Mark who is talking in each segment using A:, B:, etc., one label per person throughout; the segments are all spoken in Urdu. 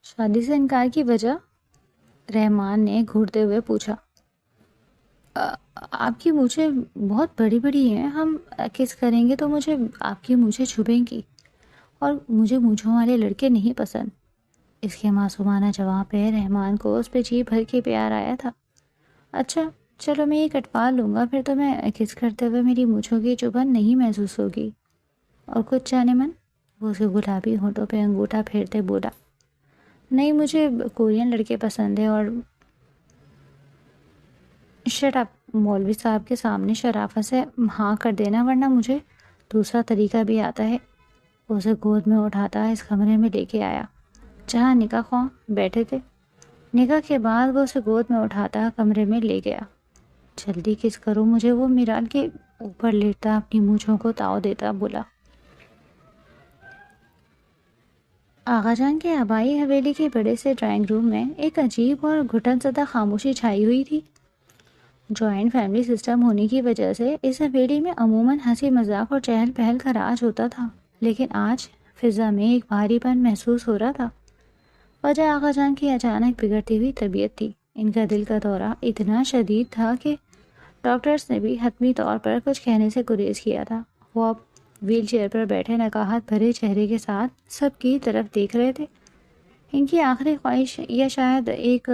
A: شادی سے انکار کی وجہ؟ رحمان نے گھورتے ہوئے پوچھا۔ آپ کی مونچھیں بہت بڑی بڑی ہیں، ہم کس کریں گے تو مجھے آپ کی مونچھیں چھبیں گی، اور مجھے مونچھوں والے لڑکے نہیں پسند۔ اس کے معصومانہ جواب پہ رحمان کو اس پہ جی بھر کے پیار آیا تھا۔ اچھا چلو میں یہ کٹوا لوں گا، پھر تو میں کس کرتے ہوئے میری مونچھوں کی چبھن نہیں محسوس ہوگی۔ اور کچھ جانے من؟ وہ اسے گلابی ہونٹوں پہ انگوٹھا پھیرتے بولا۔ نہیں، مجھے کورین لڑکے پسند ہیں۔ اور شٹ اپ، مولوی صاحب کے سامنے شرافت سے ہاں کر دینا، ورنہ مجھے دوسرا طریقہ بھی آتا ہے۔ اسے گود میں اٹھاتا اس کمرے میں لے کے آیا جہاں نکاح خواہ بیٹھے تھے۔ نکاح کے بعد وہ اسے گود میں اٹھاتا کمرے میں لے گیا۔ جلدی کس کرو مجھے، وہ میرال کے اوپر لیٹتا اپنی مونچھوں کو تاؤ دیتا بولا۔ آغا جان کے آبائی حویلی کے بڑے سے ڈرائنگ روم میں ایک عجیب اور گھٹن زدہ خاموشی چھائی ہوئی تھی۔ جوائنٹ فیملی سسٹم ہونے کی وجہ سے اس حویلی میں عموماً ہنسی مذاق اور چہل پہل کا راج ہوتا تھا، لیکن آج فضا میں ایک بھاری پن محسوس ہو رہا تھا۔ وجہ آغا جان کی اچانک بگڑتی ہوئی طبیعت تھی۔ ان کا دل کا دورہ اتنا شدید تھا کہ ڈاکٹرز نے بھی حتمی طور پر کچھ کہنے سے گریز کیا تھا۔ وہ اب ویل چیئر پر بیٹھے نقاہت بھرے چہرے کے ساتھ سب کی طرف دیکھ رہے تھے۔ ان کی آخری خواہش یا شاید ایک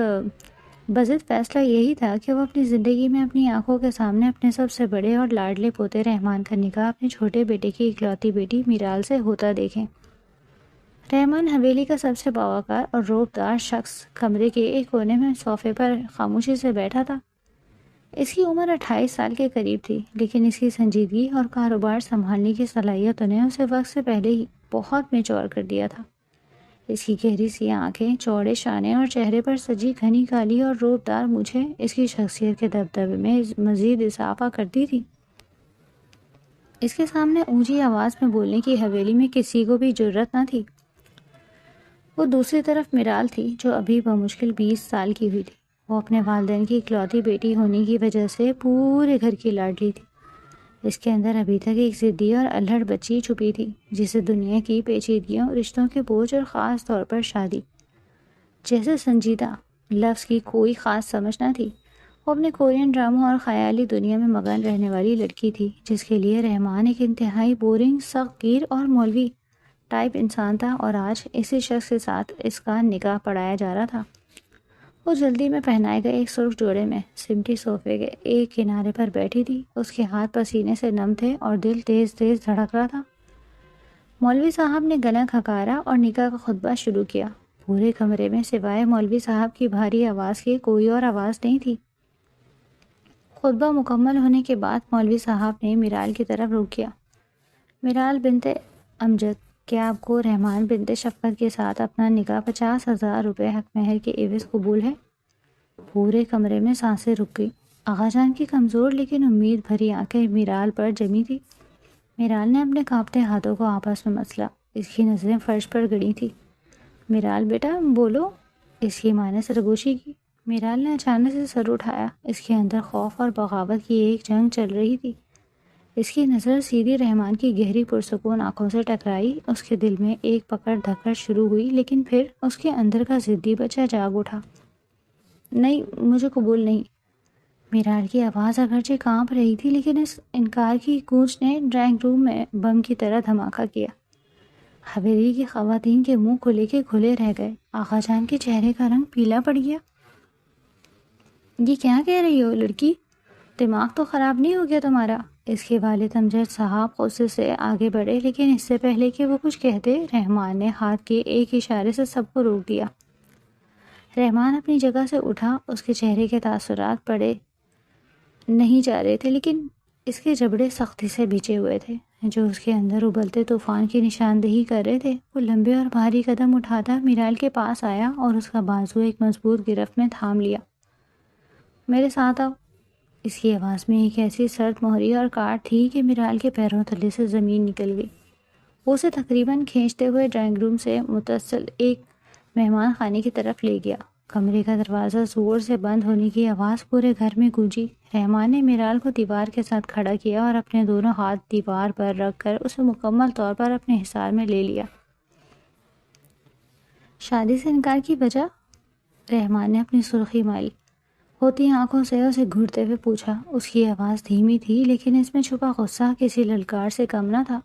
A: بضد فیصلہ یہی تھا کہ وہ اپنی زندگی میں اپنی آنکھوں کے سامنے اپنے سب سے بڑے اور لاڈلے پوتے رحمان کا نکاح اپنے چھوٹے بیٹے کی اکلوتی بیٹی میرال سے ہوتا دیکھیں۔ رحمان حویلی کا سب سے باوقار اور روبدار شخص کمرے کے ایک کونے میں صوفے پر خاموشی سے بیٹھا تھا۔ اس کی عمر 28 سال کے قریب تھی، لیکن اس کی سنجیدگی اور کاروبار سنبھالنے کی صلاحیتوں نے اسے وقت سے پہلے ہی بہت میچور کر دیا تھا۔ اس کی گہری سی آنکھیں، چوڑے شانے اور چہرے پر سجی گھنی کالی اور روبدار مونچھیں اس کی شخصیت کے دبدبے میں مزید اضافہ کرتی تھی۔ اس کے سامنے اونچی آواز میں بولنے کی حویلی میں کسی کو بھی جرأت نہ تھی۔ وہ دوسری طرف میرال تھی جو ابھی بمشکل 20 سال کی ہوئی تھی۔ وہ اپنے والدین کی اکلوتی بیٹی ہونے کی وجہ سے پورے گھر کی لاڈلی تھی۔ اس کے اندر ابھی تک ایک ضدی اور الہڑ بچی چھپی تھی جسے دنیا کی پیچیدگیوں، رشتوں کے بوجھ اور خاص طور پر شادی جیسے سنجیدہ لفظ کی کوئی خاص سمجھ نہ تھی۔ وہ اپنے کورین ڈراموں اور خیالی دنیا میں مگن رہنے والی لڑکی تھی جس کے لیے رحمان ایک انتہائی بورنگ، سخت گیر اور مولوی ٹائپ انسان تھا، اور آج اسی شخص کے ساتھ اس کا نکاح پڑھایا جا رہا تھا۔ وہ جلدی میں پہنائے گئے ایک سرخ جوڑے میں سمٹی صوفے کے ایک کنارے پر بیٹھی تھی۔ اس کے ہاتھ پسینے سے نم تھے اور دل تیز تیز دھڑک رہا تھا۔ مولوی صاحب نے گلا کھکارا اور نکاح کا خطبہ شروع کیا۔ پورے کمرے میں سوائے مولوی صاحب کی بھاری آواز کے کوئی اور آواز نہیں تھی۔ خطبہ مکمل ہونے کے بعد مولوی صاحب نے میرال کی طرف رخ کیا۔ میرال بنت امجد، کیا آپ کو رحمان بنت شفقت کے ساتھ اپنا نکاح 50,000 روپے حق مہر کے عوض قبول ہے؟ پورے کمرے میں سانسیں رک گئی۔ آغا جان کی کمزور لیکن امید بھری آنکھیں میرال پر جمی تھی۔ میرال نے اپنے کانپتے ہاتھوں کو آپس میں مسلا۔ اس کی نظریں فرش پر گڑی تھی۔ میرال بیٹا بولو، اس کی ماں نے سرگوشی کی۔ میرال نے اچانک سے سر اٹھایا۔ اس کے اندر خوف اور بغاوت کی ایک جنگ چل رہی تھی۔ اس کی نظر سیدھی رحمان کی گہری پرسکون آنکھوں سے ٹکرائی۔ اس کے دل میں ایک پکڑ دھکڑ شروع ہوئی، لیکن پھر اس کے اندر کا ضدی بچہ جاگ اٹھا۔ نہیں، مجھے قبول نہیں۔ میرال کی آواز اگرچہ کانپ رہی تھی، لیکن اس انکار کی گونج نے ڈرائنگ روم میں بم کی طرح دھماکہ کیا۔ حویلی کی خواتین کے منہ کھلے کے کھلے رہ گئے۔ آغا جان کے چہرے کا رنگ پیلا پڑ گیا۔ یہ کیا کہہ رہی ہو لڑکی؟ دماغ تو خراب نہیں ہو گیا تمہارا؟ اس کے والد امجد صاحب غصے سے آگے بڑھے، لیکن اس سے پہلے کہ وہ کچھ کہتے رحمان نے ہاتھ کے ایک اشارے سے سب کو روک دیا۔ رحمان اپنی جگہ سے اٹھا۔ اس کے چہرے کے تاثرات پڑے نہیں جا رہے تھے، لیکن اس کے جبڑے سختی سے بھیجے ہوئے تھے جو اس کے اندر ابلتے طوفان کی نشاندہی کر رہے تھے۔ وہ لمبے اور بھاری قدم اٹھاتا میرال کے پاس آیا اور اس کا بازو ایک مضبوط گرفت میں تھام لیا۔ میرے ساتھ آؤ۔ اس کی آواز میں ایک ایسی سرد مہری اور کاٹ تھی کہ میرال کے پیروں تلے سے زمین نکل گئی۔ وہ اسے تقریباً کھینچتے ہوئے ڈرائنگ روم سے متصل ایک مہمان خانے کی طرف لے گیا۔ کمرے کا دروازہ زور سے بند ہونے کی آواز پورے گھر میں گونجی۔ رحمان نے میرال کو دیوار کے ساتھ کھڑا کیا اور اپنے دونوں ہاتھ دیوار پر رکھ کر اسے مکمل طور پر اپنے حصار میں لے لیا۔ شادی سے انکار کی وجہ؟ رحمان نے اپنی سرخی مائی ہوتی آنکھوں سے اسے گھورتے ہوئے پوچھا۔ اس کی آواز دھیمی تھی لیکن اس میں چھپا غصہ کسی للکار سے کم نہ تھا۔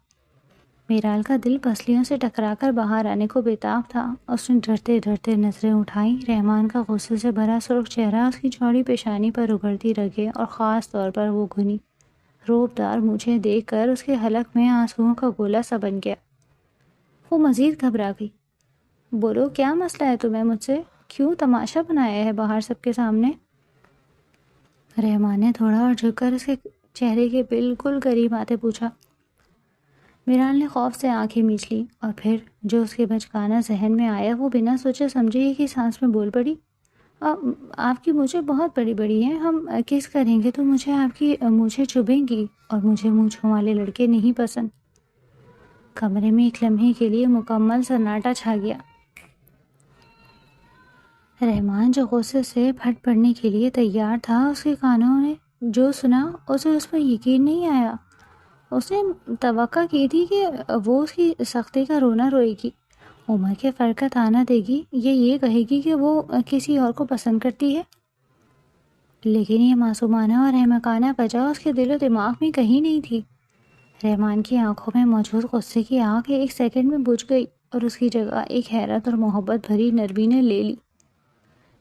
A: میرال کا دل پسلیوں سے ٹکرا کر باہر آنے کو بےتاب تھا۔ اس نے ڈرتے ڈرتے نظریں اٹھائیں۔ رحمان کا غصے سے بھرا سرخ چہرہ اس کی چوڑی پیشانی پر اگڑتی رگیں اور خاص طور پر وہ گھنی روبدار مونچھیں دیکھ کر اس کے حلق میں آنسوؤں کا گولا سا بن گیا۔ وہ مزید گھبرا گئی۔ بولو، کیا مسئلہ ہے تمہیں مجھ سے؟ کیوں تماشا بنایا ہے باہر سب کے سامنے؟ رحمان نے تھوڑا اور جھک کر اس کے چہرے کے بالکل قریب آتے پوچھا۔ میرال نے خوف سے آنکھیں میچ لی اور پھر جو اس کے بچکانا ذہن میں آیا وہ بنا سوچے سمجھے ہی کی سانس میں بول پڑی۔ آپ کی مجھے بہت بڑی بڑی ہیں، ہم کس کریں گے تو مجھے آپ کی مجھے چبھیں گی اور مجھے مونچھوں والے لڑکے نہیں پسند۔ کمرے میں ایک لمحے کے لیے مکمل سناٹا چھا گیا۔ رحمان جو غصے سے پھٹ پڑنے کے لیے تیار تھا، اس کے کانوں نے جو سنا اسے اس پر یقین نہیں آیا۔ اس نے توقع کی تھی کہ وہ اس کی سختی کا رونا روئے گی، عمر کے فرق کا تانا دے گی یا یہ کہے گی کہ وہ کسی اور کو پسند کرتی ہے، لیکن یہ معصومانہ اور احمقانہ وجہ اس کے دل و دماغ میں کہیں نہیں تھی۔ رحمان کی آنکھوں میں موجود غصے کی آگ ایک سیکنڈ میں بجھ گئی اور اس کی جگہ ایک حیرت اور محبت بھری نرمی نے لے لی۔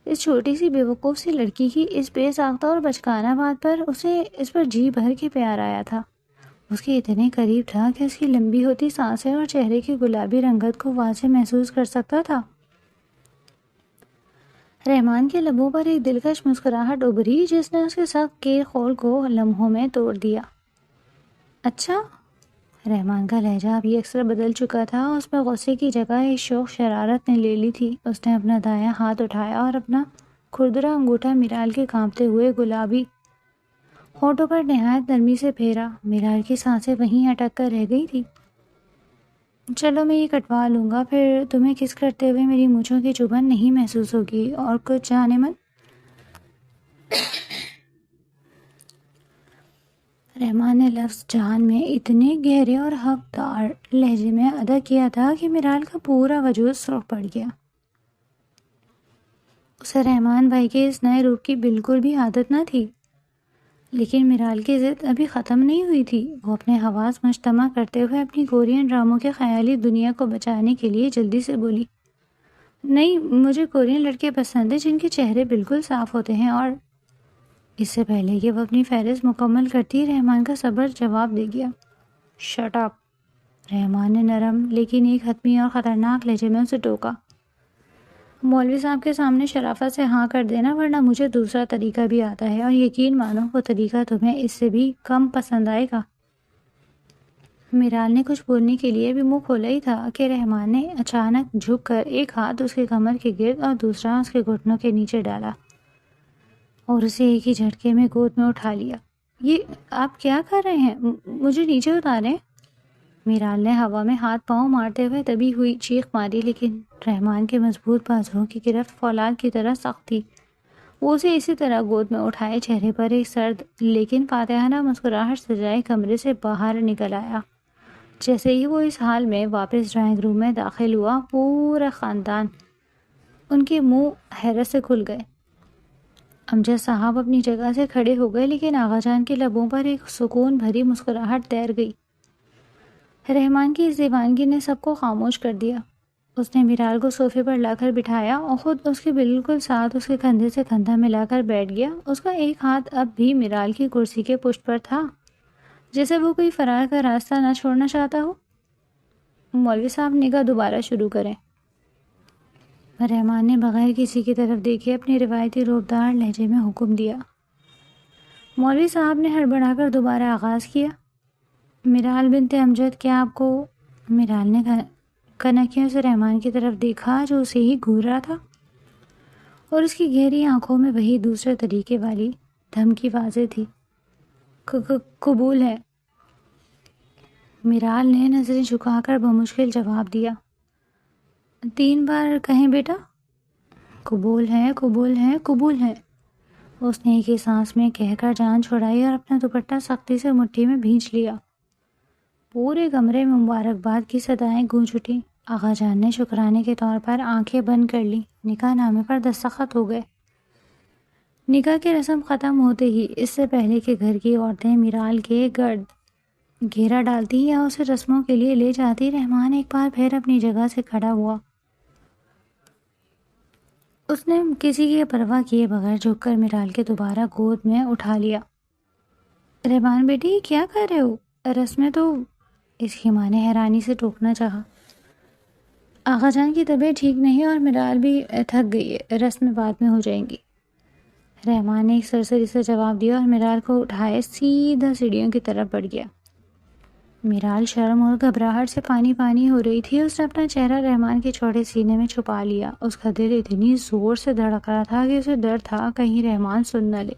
A: اس چھوٹی سی بیوقوف سی لڑکی کی اس بے ساختہ اور بچکانہ بات پر اسے اس پر جی بھر کے پیار آیا تھا۔ اس کے اتنے قریب تھا کہ اس کی لمبی ہوتی سانسیں اور چہرے کی گلابی رنگت کو واضح محسوس کر سکتا تھا۔ رحمان کے لبوں پر ایک دلکش مسکراہٹ ابھری جس نے اس کے سخت کیر خول کو لمحوں میں توڑ دیا۔ اچھا؟ رحمان کا لہجہ اب یہ اکثر بدل چکا تھا۔ اس میں غصے کی جگہ ایک شوق شرارت نے لے لی تھی۔ اس نے اپنا دایاں ہاتھ اٹھایا اور اپنا کھردرا انگوٹھا میرال کے کانپتے ہوئے گلابی ہونٹوں پر نہایت نرمی سے پھیرا۔ میرال کی سانسیں وہیں اٹک کر رہ گئی تھی۔ چلو میں یہ کٹوا لوں گا، پھر تمہیں کس کرتے ہوئے میری مونچھوں کی چبھن نہیں محسوس ہوگی۔ اور کچھ جانے من؟ رحمان نے لفظ جان میں اتنے گہرے اور حقدار لہجے میں ادا کیا تھا کہ میرال کا پورا وجود سرخ پڑ گیا۔ اسے رحمان بھائی کے اس نئے روپ کی بالکل بھی عادت نہ تھی، لیکن میرال کی ضد ابھی ختم نہیں ہوئی تھی۔ وہ اپنے حواس مجتمع کرتے ہوئے اپنی کورین ڈراموں کے خیالی دنیا کو بچانے کے لیے جلدی سے بولی۔ نہیں، مجھے کورین لڑکے پسند ہیں جن کے چہرے بالکل صاف ہوتے ہیں۔ اور اس سے پہلے کہ وہ اپنی فہرست مکمل کرتی، رحمان کا صبر جواب دے گیا۔ Shut up! رحمان نے نرم لیکن ایک حتمی اور خطرناک لہجے میں اسے ٹوکا۔ مولوی صاحب کے سامنے شرافت سے ہاں کر دینا، ورنہ مجھے دوسرا طریقہ بھی آتا ہے اور یقین مانو وہ طریقہ تمہیں اس سے بھی کم پسند آئے گا۔ میرال نے کچھ بولنے کے لیے بھی منہ کھولا ہی تھا کہ رحمان نے اچانک جھک کر ایک ہاتھ اس کے کمر کے گرد اور دوسرا اس کے گھٹنوں کے نیچے ڈالا اور اسے ایک ہی جھٹکے میں گود میں اٹھا لیا۔ یہ آپ کیا کر رہے ہیں؟ مجھے نیچے اتاریں۔ میرال نے ہوا میں ہاتھ پاؤں مارتے ہوئے دبی ہوئی چیخ ماری، لیکن رحمان کے مضبوط بازوؤں کی گرفت فولاد کی طرح سخت تھی۔ وہ اسے اسی طرح گود میں اٹھائے چہرے پر ایک سرد لیکن فاتحانہ مسکراہٹ سجائے کمرے سے باہر نکل آیا۔ جیسے ہی وہ اس حال میں واپس ڈرائنگ روم میں داخل ہوا، پورا خاندان ان کے منہ حیرت سے کھل گئے۔ امجد صاحب اپنی جگہ سے کھڑے ہو گئے، لیکن آغا جان کے لبوں پر ایک سکون بھری مسکراہٹ تیر گئی۔ رحمان کی اس دیوانگی نے سب کو خاموش کر دیا۔ اس نے میرال کو صوفے پر لا کر بٹھایا اور خود اس کے بالکل ساتھ اس کے کندھے سے کندھا ملا کر بیٹھ گیا۔ اس کا ایک ہاتھ اب بھی میرال کی کرسی کے پشت پر تھا، جیسے وہ کوئی فرار کا راستہ نہ چھوڑنا چاہتا ہو۔ مولوی صاحب نگاہ دوبارہ شروع کریں۔ رحمان نے بغیر کسی کی طرف دیکھے اپنی روایتی روبدار لہجے میں حکم دیا۔ مولوی صاحب نے ہڑبڑا کر دوبارہ آغاز کیا۔ میرال بنت امجد، کیا آپ کو؟ میرال نے کنکیوں سے رحمان کی طرف دیکھا جو اسے ہی گھور رہا تھا، اور اس کی گہری آنکھوں میں وہی دوسرے طریقے والی دھمکی واضح تھی۔ قبول ہے، میرال نے نظریں جھکا کر بمشکل جواب دیا۔ 3 بار کہیں بیٹا۔ قبول ہے، قبول ہے، قبول ہے، اس نے ایک ہی سانس میں کہہ کر جان چھڑائی اور اپنا دوپٹہ سختی سے مٹھی میں بھینچ لیا۔ پورے کمرے میں مبارکباد کی صدائیں گونج اٹھیں۔ آغا جان نے شکرانے کے طور پر آنکھیں بند کر لی۔ نکاح نامے پر دستخط ہو گئے۔ نکاح کی رسم ختم ہوتے ہی اس سے پہلے کہ گھر کی عورتیں میرال کے گرد گھیرا ڈالتی یا اسے رسموں کے لیے لے جاتی، رحمان ایک بار پھر اپنی جگہ سے کھڑا ہوا۔ اس نے کسی کی پرواہ کیے بغیر جھک کر میرال کے دوبارہ گود میں اٹھا لیا۔ رحمان بیٹی کیا کر رہے ہو؟ رسمیں تو، اس کی ماں نے حیرانی سے ٹوکنا چاہا۔ آغا جان کی طبیعت ٹھیک نہیں اور میرال بھی تھک گئی ہے، رسمیں بعد میں ہو جائیں گی۔ رحمان نے ایک سرسری سے جواب دیا اور میرال کو اٹھائے سیدھا سیڑھیوں کی طرف بڑھ گیا۔ میرال شرم اور گھبراہٹ سے پانی پانی ہو رہی تھی۔ اس نے اپنا چہرہ رحمان کے چوڑے سینے میں چھپا لیا۔ اس کا دل اتنی زور سے دھڑک رہا تھا کہ اسے ڈر تھا کہیں رحمان سن نہ لے۔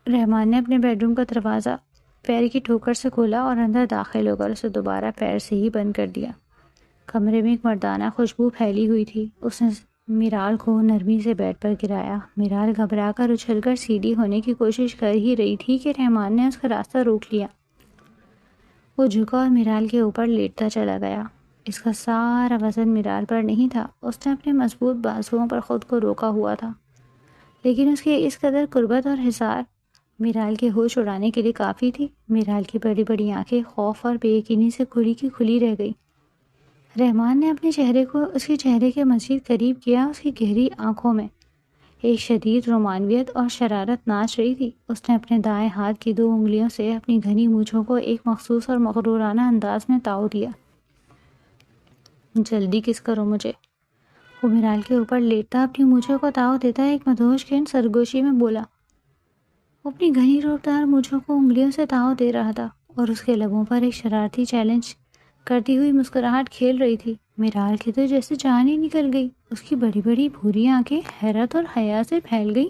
A: رحمان نے اپنے بیڈ روم کا دروازہ پیر کی ٹھوکر سے کھولا اور اندر داخل ہو کر اسے دوبارہ پیر سے ہی بند کر دیا۔ کمرے میں ایک مردانہ خوشبو پھیلی ہوئی تھی۔ اس نے میرال کو نرمی سے بیڈ پر گرایا۔ میرال گھبرا کر اچھل کر سیدھی ہونے کی کوشش کر ہی رہی تھی کہ رحمان نے اس کا راستہ روک لیا۔ وہ جھکا اور میرال کے اوپر لیٹتا چلا گیا۔ اس کا سارا وزن میرال پر نہیں تھا۔ اس نے اپنے مضبوط بازوؤں پر خود کو روکا ہوا تھا، لیکن اس کی اس قدر قربت اور حصار میرال کے ہوش اڑانے کے لیے کافی تھی۔ میرال کی بڑی بڑی آنکھیں خوف اور بے یقینی سے کھلی کی کھلی رہ گئی۔ رحمان نے اپنے چہرے کو اس کے چہرے کے مزید قریب کیا۔ اس کی گہری آنکھوں میں ایک شدید رومانویت اور شرارت ناچ رہی تھی۔ اس نے اپنے دائیں ہاتھ کی 2 انگلیوں سے اپنی گھنی مونچھوں کو ایک مخصوص اور مغرورانہ انداز میں تاؤ دیا۔ جلدی کس کرو مجھے، وہ میرال کے اوپر لیٹتا اپنی مونچھوں کو تاؤ دیتا ایک مدہوش کن سرگوشی میں بولا۔ وہ اپنی گھنی روپدار مونچھوں کو انگلیوں سے تاؤ دے رہا تھا اور اس کے لبوں پر ایک شرارتی چیلنج کرتی ہوئی مسکراہٹ کھیل رہی تھی۔ میرال کی تو جیسے جان ہی نکل گئی۔ اس کی بڑی بڑی بھوری آنکھیں حیرت اور حیا سے پھیل گئی۔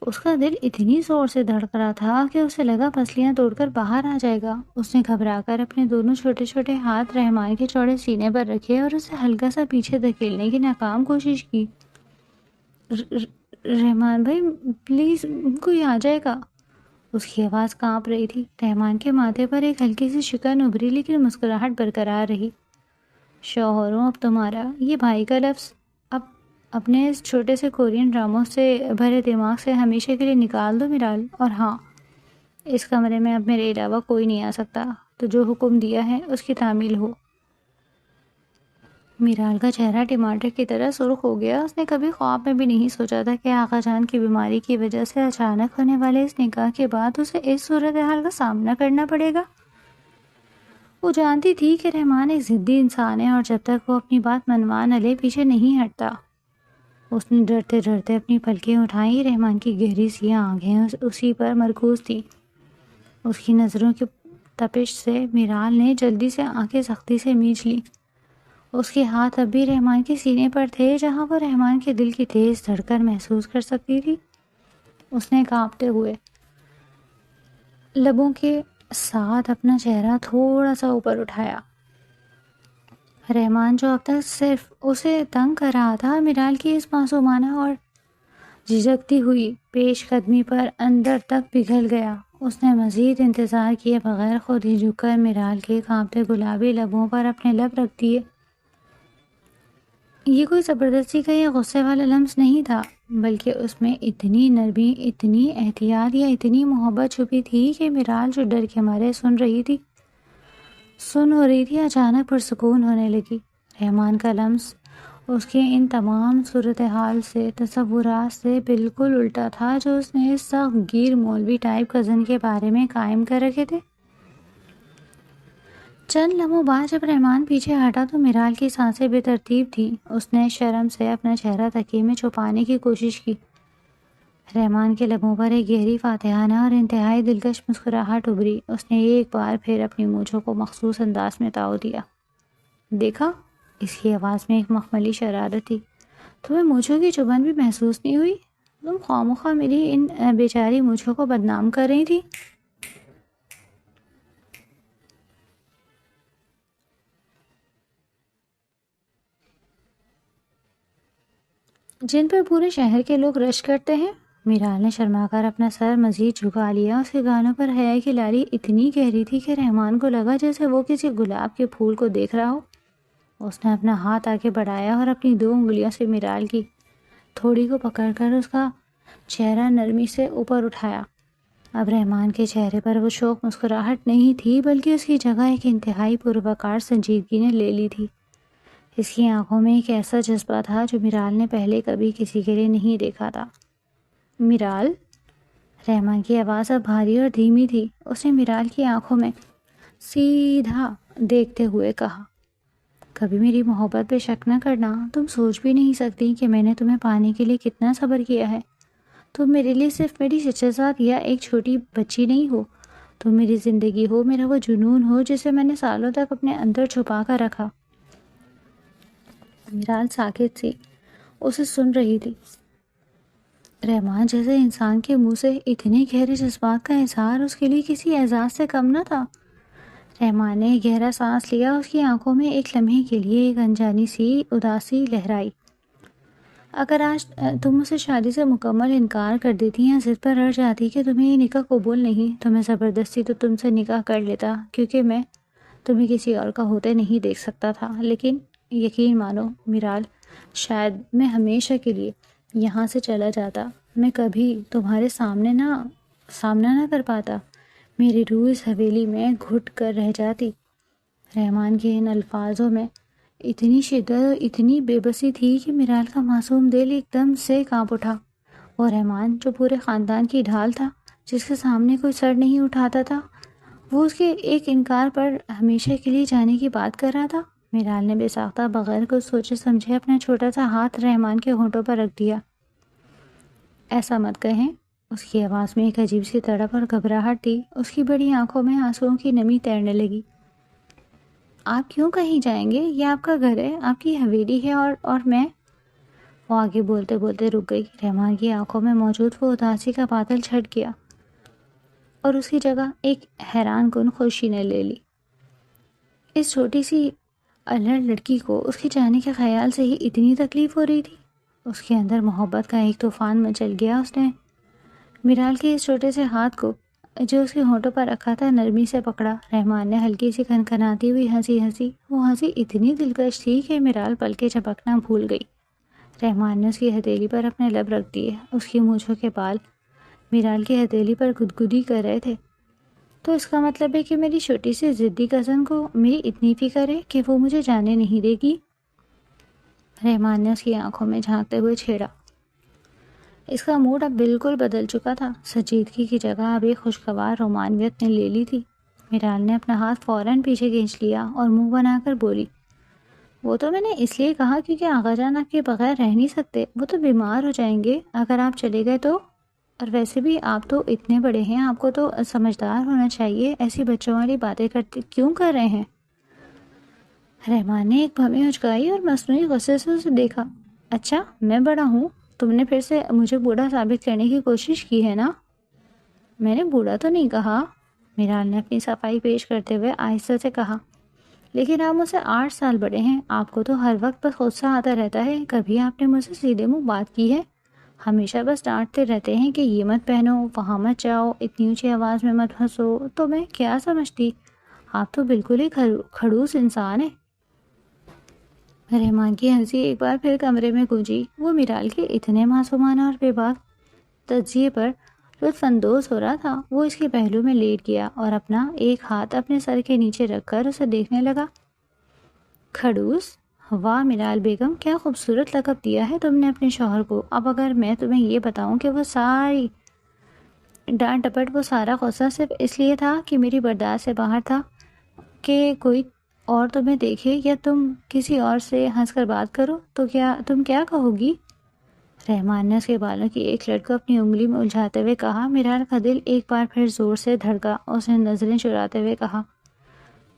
A: اس کا دل اتنی زور سے دھڑک رہا تھا کہ اسے لگا پسلیاں توڑ کر باہر آ جائے گا۔ اس نے گھبرا کر اپنے دونوں چھوٹے چھوٹے ہاتھ رحمان کے چوڑے سینے پر رکھے اور اسے ہلکا سا پیچھے دھکیلنے کی ناکام کوشش کی۔ رحمان بھائی پلیز، کوئی آ جائے گا۔ اس کی آواز کانپ رہی تھی۔ رحمان کے ماتھے پر ایک ہلکی سی شکن ابھری لیکن مسکراہٹ برقرار رہی۔ شوہروں اب تمہارا یہ بھائی کا لفظ اب اپنے اس چھوٹے سے کورین ڈراموں سے بھرے دماغ سے ہمیشہ کے لیے نکال دو میرال، اور ہاں، اس کمرے میں اب میرے علاوہ کوئی نہیں آ سکتا، تو جو حکم دیا ہے اس کی تعمیل ہو۔ میرال کا چہرہ ٹماٹر کی طرح سرخ ہو گیا۔ اس نے کبھی خواب میں بھی نہیں سوچا تھا کہ آغا جان کی بیماری کی وجہ سے اچانک ہونے والے اس نکاح کے بعد اسے اس صورتحال کا سامنا کرنا پڑے گا۔ وہ جانتی تھی کہ رحمان ایک ضدی انسان ہے اور جب تک وہ اپنی بات منوا نہ لے پیچھے نہیں ہٹتا۔ اس نے ڈرتے ڈرتے اپنی پلکیں اٹھائیں۔ رحمان کی گہری سیاہ آنکھیں اسی پر مرکوز تھیں۔ اس کی نظروں کی تپش سے میرال نے جلدی سے آنکھیں سختی سے میچ لی۔ اس کے ہاتھ اب بھی رحمان کے سینے پر تھے جہاں وہ رحمان کے دل کی تیز دھڑکن محسوس کر سکتی تھی۔ اس نے کانپتے ہوئے لبوں کے ساتھ اپنا چہرہ تھوڑا سا اوپر اٹھایا۔ رحمان جو اب تک صرف اسے تنگ کر رہا تھا، میرال کی اس معصومانہ اور جھجکتی ہوئی پیش قدمی پر اندر تک پگھل گیا۔ اس نے مزید انتظار کیے بغیر خود ہی جھک کر میرال کے کانپتے گلابی لبوں پر اپنے لب رکھ دیے۔ یہ کوئی زبردستی کا یا غصے والا لمس نہیں تھا، بلکہ اس میں اتنی نرمی، اتنی احتیاط یا اتنی محبت چھپی تھی کہ میرال جو ڈر کے مارے سن ہو رہی تھی اچانک پرسکون ہونے لگی۔ رحمان کا لمس اس کے ان تمام صورتحال سے، تصورات سے بالکل الٹا تھا جو اس نے اس سخت گیر مولوی ٹائپ کزن کے بارے میں قائم کر رکھے تھے۔ چند لمحوں بعد جب رحمان پیچھے ہٹا تو میرال کی سانسیں بے ترتیب تھیں۔ اس نے شرم سے اپنا چہرہ تکیے میں چھپانے کی کوشش کی۔ رحمان کے لبوں پر ایک گہری فاتحانہ اور انتہائی دلکش مسکراہٹ ابھری۔ اس نے ایک بار پھر اپنی مونچھوں کو مخصوص انداز میں تاؤ دیا۔ دیکھا، اس کی آواز میں ایک مخملی شرارت تھی، تمہیں مونچھوں کی چبھن بھی محسوس نہیں ہوئی؟ تم خواہ میری ان بیچاری مونچھوں کو بدنام کر رہی تھی۔ جن پر پورے شہر کے لوگ رش کرتے ہیں۔ میرال نے شرما کر اپنا سر مزید جھکا لیا۔ اس کے گانوں پر حیا کی لالی اتنی گہری تھی کہ رحمان کو لگا جیسے وہ کسی گلاب کے پھول کو دیکھ رہا ہو۔ اس نے اپنا ہاتھ آگے بڑھایا اور اپنی 2 انگلیوں سے میرال کی تھوڑی کو پکڑ کر اس کا چہرہ نرمی سے اوپر اٹھایا۔ اب رحمان کے چہرے پر وہ شوق مسکراہٹ نہیں تھی، بلکہ اس کی جگہ ایک انتہائی پروقار سنجیدگی نے لے لی تھی۔ اس کی آنکھوں میں ایک ایسا جذبہ تھا جو میرال نے پہلے کبھی کسی کے لیے نہیں دیکھا تھا۔ میرال، رحمان کی آواز اب بھاری اور دھیمی تھی۔ اس نے میرال کی آنکھوں میں سیدھا دیکھتے ہوئے کہا، کبھی میری محبت پہ شک نہ کرنا۔ تم سوچ بھی نہیں سکتی کہ میں نے تمہیں پانے کے لیے کتنا صبر کیا ہے۔ تم میرے لیے صرف میری شہزاد یا ایک چھوٹی بچی نہیں ہو، تم میری زندگی ہو، میرا وہ جنون ہو جسے میں نے سالوں تک اپنے اندر چھپا کر رکھا۔ میرال ساکت سی اسے سن رہی تھی۔ رحمان جیسے انسان کے منہ سے اتنے گہرے جذبات کا اظہار اس کے لیے کسی اعزاز سے کم نہ تھا۔ رحمان نے گہرا سانس لیا۔ اس کی آنکھوں میں ایک لمحے کے لیے ایک انجانی سی اداسی لہرائی۔ اگر آج تم مجھ سے شادی سے مکمل انکار کر دیتی یا ضد پر اڑ جاتی کہ تمہیں یہ نکاح قبول نہیں، تو میں زبردستی تو تم سے نکاح کر لیتا، کیونکہ میں تمہیں کسی اور کا ہوتے نہیں دیکھ سکتا تھا۔ لیکن یقین مانو میرال، شاید میں ہمیشہ کے لیے یہاں سے چلا جاتا، میں کبھی تمہارے سامنا نہ کر پاتا، میری روح اس حویلی میں گھٹ کر رہ جاتی۔ رحمان کے ان الفاظوں میں اتنی شدت اور اتنی بے بسی تھی کہ میرال کا معصوم دل ایک دم سے کانپ اٹھا۔ اور رحمان جو پورے خاندان کی ڈھال تھا، جس کے سامنے کوئی سر نہیں اٹھاتا تھا، وہ اس کے ایک انکار پر ہمیشہ کے لیے جانے کی بات کر رہا تھا۔ میرال نے بے ساختہ بغیر کچھ سوچے سمجھے اپنا چھوٹا سا ہاتھ رحمان کے ہونٹوں پر رکھ دیا۔ ایسا مت کہیں۔ اس کی آواز میں ایک عجیب سی تڑپ اور گھبراہٹ تھی۔ اس کی بڑی آنکھوں میں آنسوؤں کی نمی تیرنے لگی۔ آپ کیوں کہیں جائیں گے؟ یہ آپ کا گھر ہے، آپ کی حویلی ہے، اور میں… وہ آگے بولتے بولتے رک گئی۔ رحمان کی آنکھوں میں موجود وہ اداسی کا بادل چھٹ گیا اور اس کی جگہ ایک حیران کن خوشی نے لے لی۔ اس چھوٹی سی الڑ لڑکی کو اس کے جانے کے خیال سے ہی اتنی تکلیف ہو رہی تھی۔ اس کے اندر محبت کا ایک طوفان مچل گیا۔ اس نے میرال کے اس چھوٹے سے ہاتھ کو جو اس کے ہونٹوں پر رکھا تھا نرمی سے پکڑا۔ رحمان نے ہلکی سی کھنکھناتی ہوئی ہنسی ہنسی۔ وہ ہنسی اتنی دلکش تھی کہ میرال پلکیں جھپکنا بھول گئی۔ رحمان نے اس کی ہتھیلی پر اپنے لب رکھ دیے۔ اس کی مونچھوں کے بال میرال کی ہتھیلی پر گدگدی کر رہے تھے۔ تو اس کا مطلب ہے کہ میری چھوٹی سی ضدی کزن کو میری اتنی فکر ہے کہ وہ مجھے جانے نہیں دے گی؟ رحمان نے اس کی آنکھوں میں جھانکتے ہوئے چھیڑا۔ اس کا موڈ اب بالکل بدل چکا تھا۔ سنجیدگی کی جگہ اب ایک خوشگوار رومانویت نے لے لی تھی۔ میرال نے اپنا ہاتھ فوراً پیچھے کھینچ لیا اور منہ بنا کر بولی، وہ تو میں نے اس لیے کہا کیونکہ آغا جان آپ کے بغیر رہ نہیں سکتے، وہ تو بیمار ہو جائیں گے اگر آپ چلے گئے تو۔ اور ویسے بھی آپ تو اتنے بڑے ہیں، آپ کو تو سمجھدار ہونا چاہیے، ایسی بچوں والی باتیں کیوں کر رہے ہیں؟ رحمان نے ایک بھویں اچکائی اور مصنوعی غصے سے اسے دیکھا۔ اچھا، میں بڑا ہوں؟ تم نے پھر سے مجھے بوڑھا ثابت کرنے کی کوشش کی ہے نا؟ میں نے بوڑھا تو نہیں کہا، میرال نے اپنی صفائی پیش کرتے ہوئے آہستہ سے کہا، لیکن آپ مجھ سے 8 سال بڑے ہیں۔ آپ کو تو ہر وقت بس غصہ آتا رہتا ہے، کبھی آپ نے مجھ سے سیدھے منہ بات کی ہے؟ ہمیشہ بس ڈانٹتے رہتے ہیں کہ یہ مت پہنو، وہاں مت جاؤ، اتنی اونچی آواز میں مت ہنسو۔ تو میں کیا سمجھتی؟ آپ تو بالکل ہی کھڑوس انسان ہیں۔ رحمان کی ہنسی ایک بار پھر کمرے میں گونجی۔ وہ میرال کے اتنے معصومانہ اور بے باک تجزیے پر لطف اندوز ہو رہا تھا۔ وہ اس کے پہلو میں لیٹ گیا اور اپنا ایک ہاتھ اپنے سر کے نیچے رکھ کر اسے دیکھنے لگا۔ کھڑوس؟ واہ میرال بیگم، کیا خوبصورت لقب دیا ہے تم نے اپنے شوہر کو۔ اب اگر میں تمہیں یہ بتاؤں کہ وہ ساری ڈانٹ ڈپٹ، وہ سارا غصہ صرف اس لیے تھا کہ میری برداشت سے باہر تھا کہ کوئی اور تمہیں دیکھے یا تم کسی اور سے ہنس کر بات کرو، تو تم کیا کہو گی؟ رحمان نے اس کے بالوں کی ایک لٹ کو اپنی انگلی میں الجھاتے ہوئے کہا۔ میرال کا دل ایک بار پھر زور سے دھڑکا۔ اس نے نظریں چراتے ہوئے کہا،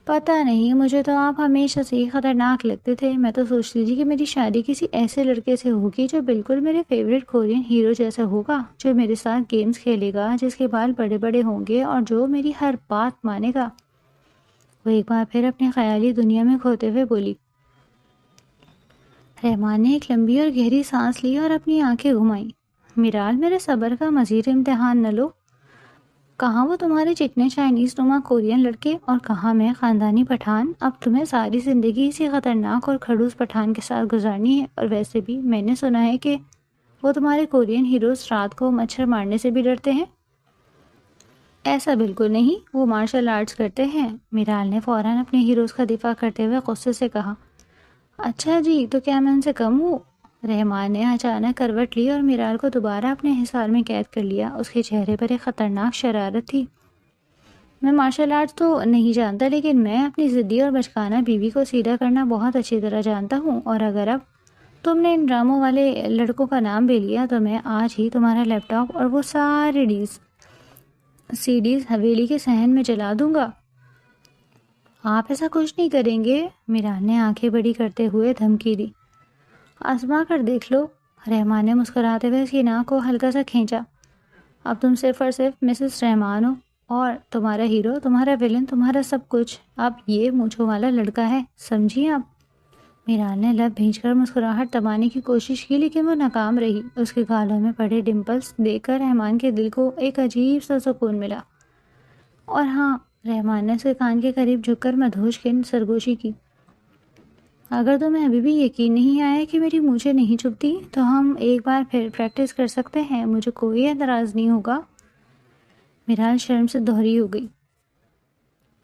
A: پتہ نہیں، مجھے تو آپ ہمیشہ سے ہی خطرناک لگتے تھے۔ میں تو سوچتی تھی کہ میری شادی کسی ایسے لڑکے سے ہوگی جو بالکل میرے فیوریٹ کورین ہیرو جیسا ہوگا، جو میرے ساتھ گیمز کھیلے گا، جس کے بال بڑے بڑے ہوں گے اور جو میری ہر بات مانے گا۔ وہ ایک بار پھر اپنی خیالی دنیا میں کھوتے ہوئے بولی۔ رحمان نے ایک لمبی اور گہری سانس لی اور اپنی آنکھیں گھمائیں۔ میرال میرے صبر کا مزید امتحان نہ لو. کہاں وہ تمہارے چکنے چائنیز نما کورین لڑکے اور کہاں میں خاندانی پٹھان. اب تمہیں ساری زندگی اسی خطرناک اور کھڑوس پٹھان کے ساتھ گزارنی ہے. اور ویسے بھی میں نے سنا ہے کہ وہ تمہارے کورین ہیروز رات کو مچھر مارنے سے بھی ڈرتے ہیں. ایسا بالکل نہیں، وہ مارشل آرٹس کرتے ہیں. میرال نے فوراً اپنے ہیروز کا دفاع کرتے ہوئے غصے سے کہا. اچھا جی، تو کیا میں ان سے کم ہوں؟ رحمان نے اچانک کروٹ لی اور میرال کو دوبارہ اپنے حصار میں قید کر لیا. اس کے چہرے پر ایک خطرناک شرارت تھی. میں مارشل آرٹس تو نہیں جانتا، لیکن میں اپنی ضدی اور بچکانہ بیوی کو سیدھا کرنا بہت اچھی طرح جانتا ہوں. اور اگر اب تم نے ان ڈراموں والے لڑکوں کا نام بھی لیا تو میں آج ہی تمہارا لیپ ٹاپ اور وہ سارے سی ڈیز حویلی کے صحن میں جلا دوں گا. آپ ایسا کچھ نہیں کریں گے، میرال نے آنکھیں بڑی کرتے ہوئے دھمکی دی. آزما کر دیکھ لو. رحمان نے مسکراتے ہوئے اس کی ناک کو ہلکا سا کھینچا. اب تم صرف اور صرف مسز رحمان ہو اور تمہارا ہیرو، تمہارا ولن، تمہارا سب کچھ اب یہ مونچھوں والا لڑکا ہے، سمجھی آپ؟ میرال نے لب بھینچ کر مسکراہٹ دبانے کی کوشش کی، لیکن وہ ناکام رہی. اس کے گالوں میں پڑے ڈمپلز دیکھ کر رحمان کے دل کو ایک عجیب سا سکون ملا. اور ہاں، رحمان نے اس کے کان کے قریب جھک کر مدہوش کی سرگوشی کی. اگر تمہیں ابھی بھی یقین نہیں آیا کہ میری مونچھیں نہیں چبھتی تو ہم ایک بار پھر پریکٹس کر سکتے ہیں، مجھے کوئی اعتراض نہیں ہوگا. میرال شرم سے دوہری ہو گئی.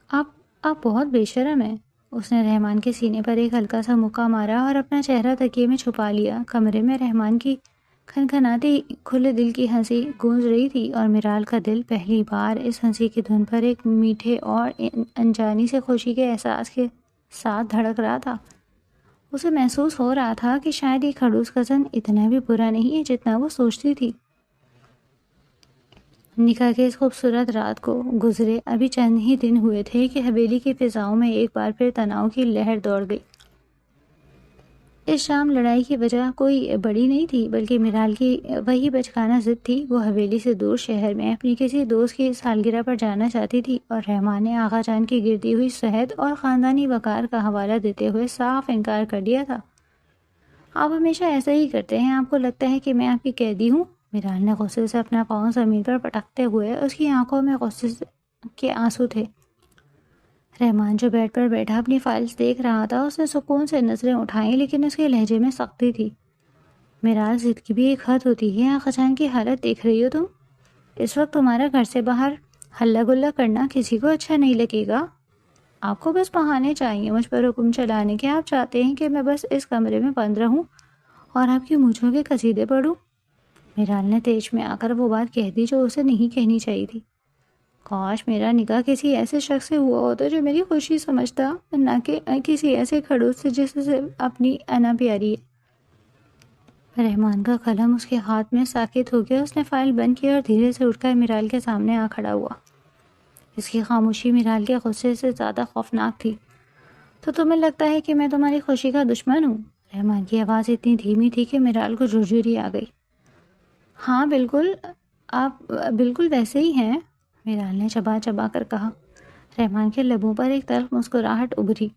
A: آپ بہت بے شرم ہیں. اس نے رحمان کے سینے پر ایک ہلکا سا مکہ مارا اور اپنا چہرہ تکیے میں چھپا لیا. کمرے میں رحمان کی کھنکھناتی کھلے دل کی ہنسی گونج رہی تھی اور میرال کا دل پہلی بار اس ہنسی کی دھن پر ایک میٹھے اور انجانی سے خوشی کے احساس کے ساتھ دھڑک رہا تھا. اسے محسوس ہو رہا تھا کہ شاید یہ کھڑوس کزن اتنا بھی برا نہیں ہے جتنا وہ سوچتی تھی. نکاح کے اس خوبصورت رات کو گزرے ابھی چند ہی دن ہوئے تھے کہ حویلی کی فضاؤں میں ایک بار پھر تناؤ کی لہر دوڑ گئی. اس شام لڑائی کی وجہ کوئی بڑی نہیں تھی، بلکہ میرال کی وہی بچکانہ ضد تھی. وہ حویلی سے دور شہر میں اپنی کسی دوست کی سالگرہ پر جانا چاہتی تھی اور رحمان نے آغا جان کی گرتی ہوئی صحت اور خاندانی وقار کا حوالہ دیتے ہوئے صاف انکار کر دیا تھا. آپ ہمیشہ ایسا ہی کرتے ہیں، آپ کو لگتا ہے کہ میں آپ کی قیدی ہوں. میرال نے غصے سے اپنا پاؤں زمین پر پٹکتے ہوئے، اس کی آنکھوں میں غصے کے آنسو تھے. رحمان جو بیڈ پر بیٹھا اپنی فائلز دیکھ رہا تھا، اس نے سکون سے نظریں اٹھائیں، لیکن اس کے لہجے میں سختی تھی. میرال، ضد کی بھی ایک حد ہوتی ہے. آغا جان کی حالت دیکھ رہی ہو تم. اس وقت تمہارا گھر سے باہر ہلا گلا کرنا کسی کو اچھا نہیں لگے گا. آپ کو بس بہانے چاہیے مجھ پر حکم چلانے کے. آپ چاہتے ہیں کہ میں بس اس کمرے میں بند رہوں اور آپ کی مونچھوں کے قصیدے پڑھوں. میرال نے تیز میں آ کر وہ بات کہہ دی جو اسے نہیں کہنی چاہیے تھی. کاش میرا نکاح کسی ایسے شخص سے ہوا ہوتا جو میری خوشی سمجھتا، نہ کہ کسی ایسے کھڑوس سے جس سے اپنی انا پیاری ہے. رحمان کا قلم اس کے ہاتھ میں ساکت ہو گیا. اس نے فائل بند کی اور دھیرے سے اٹھ کر میرال کے سامنے آ کھڑا ہوا. اس کی خاموشی میرال کے غصے سے زیادہ خوفناک تھی. تو تمہیں لگتا ہے کہ میں تمہاری خوشی کا دشمن ہوں؟ رحمان کی آواز اتنی دھیمی تھی کہ میرال کو جھرجھری آ گئی. ہاں بالکل، آپ بالکل ویسے ہی ہیں، میرال نے چبا چبا کر کہا. رحمان کے لبوں پر ایک تلخ مسکراہٹ ابھری.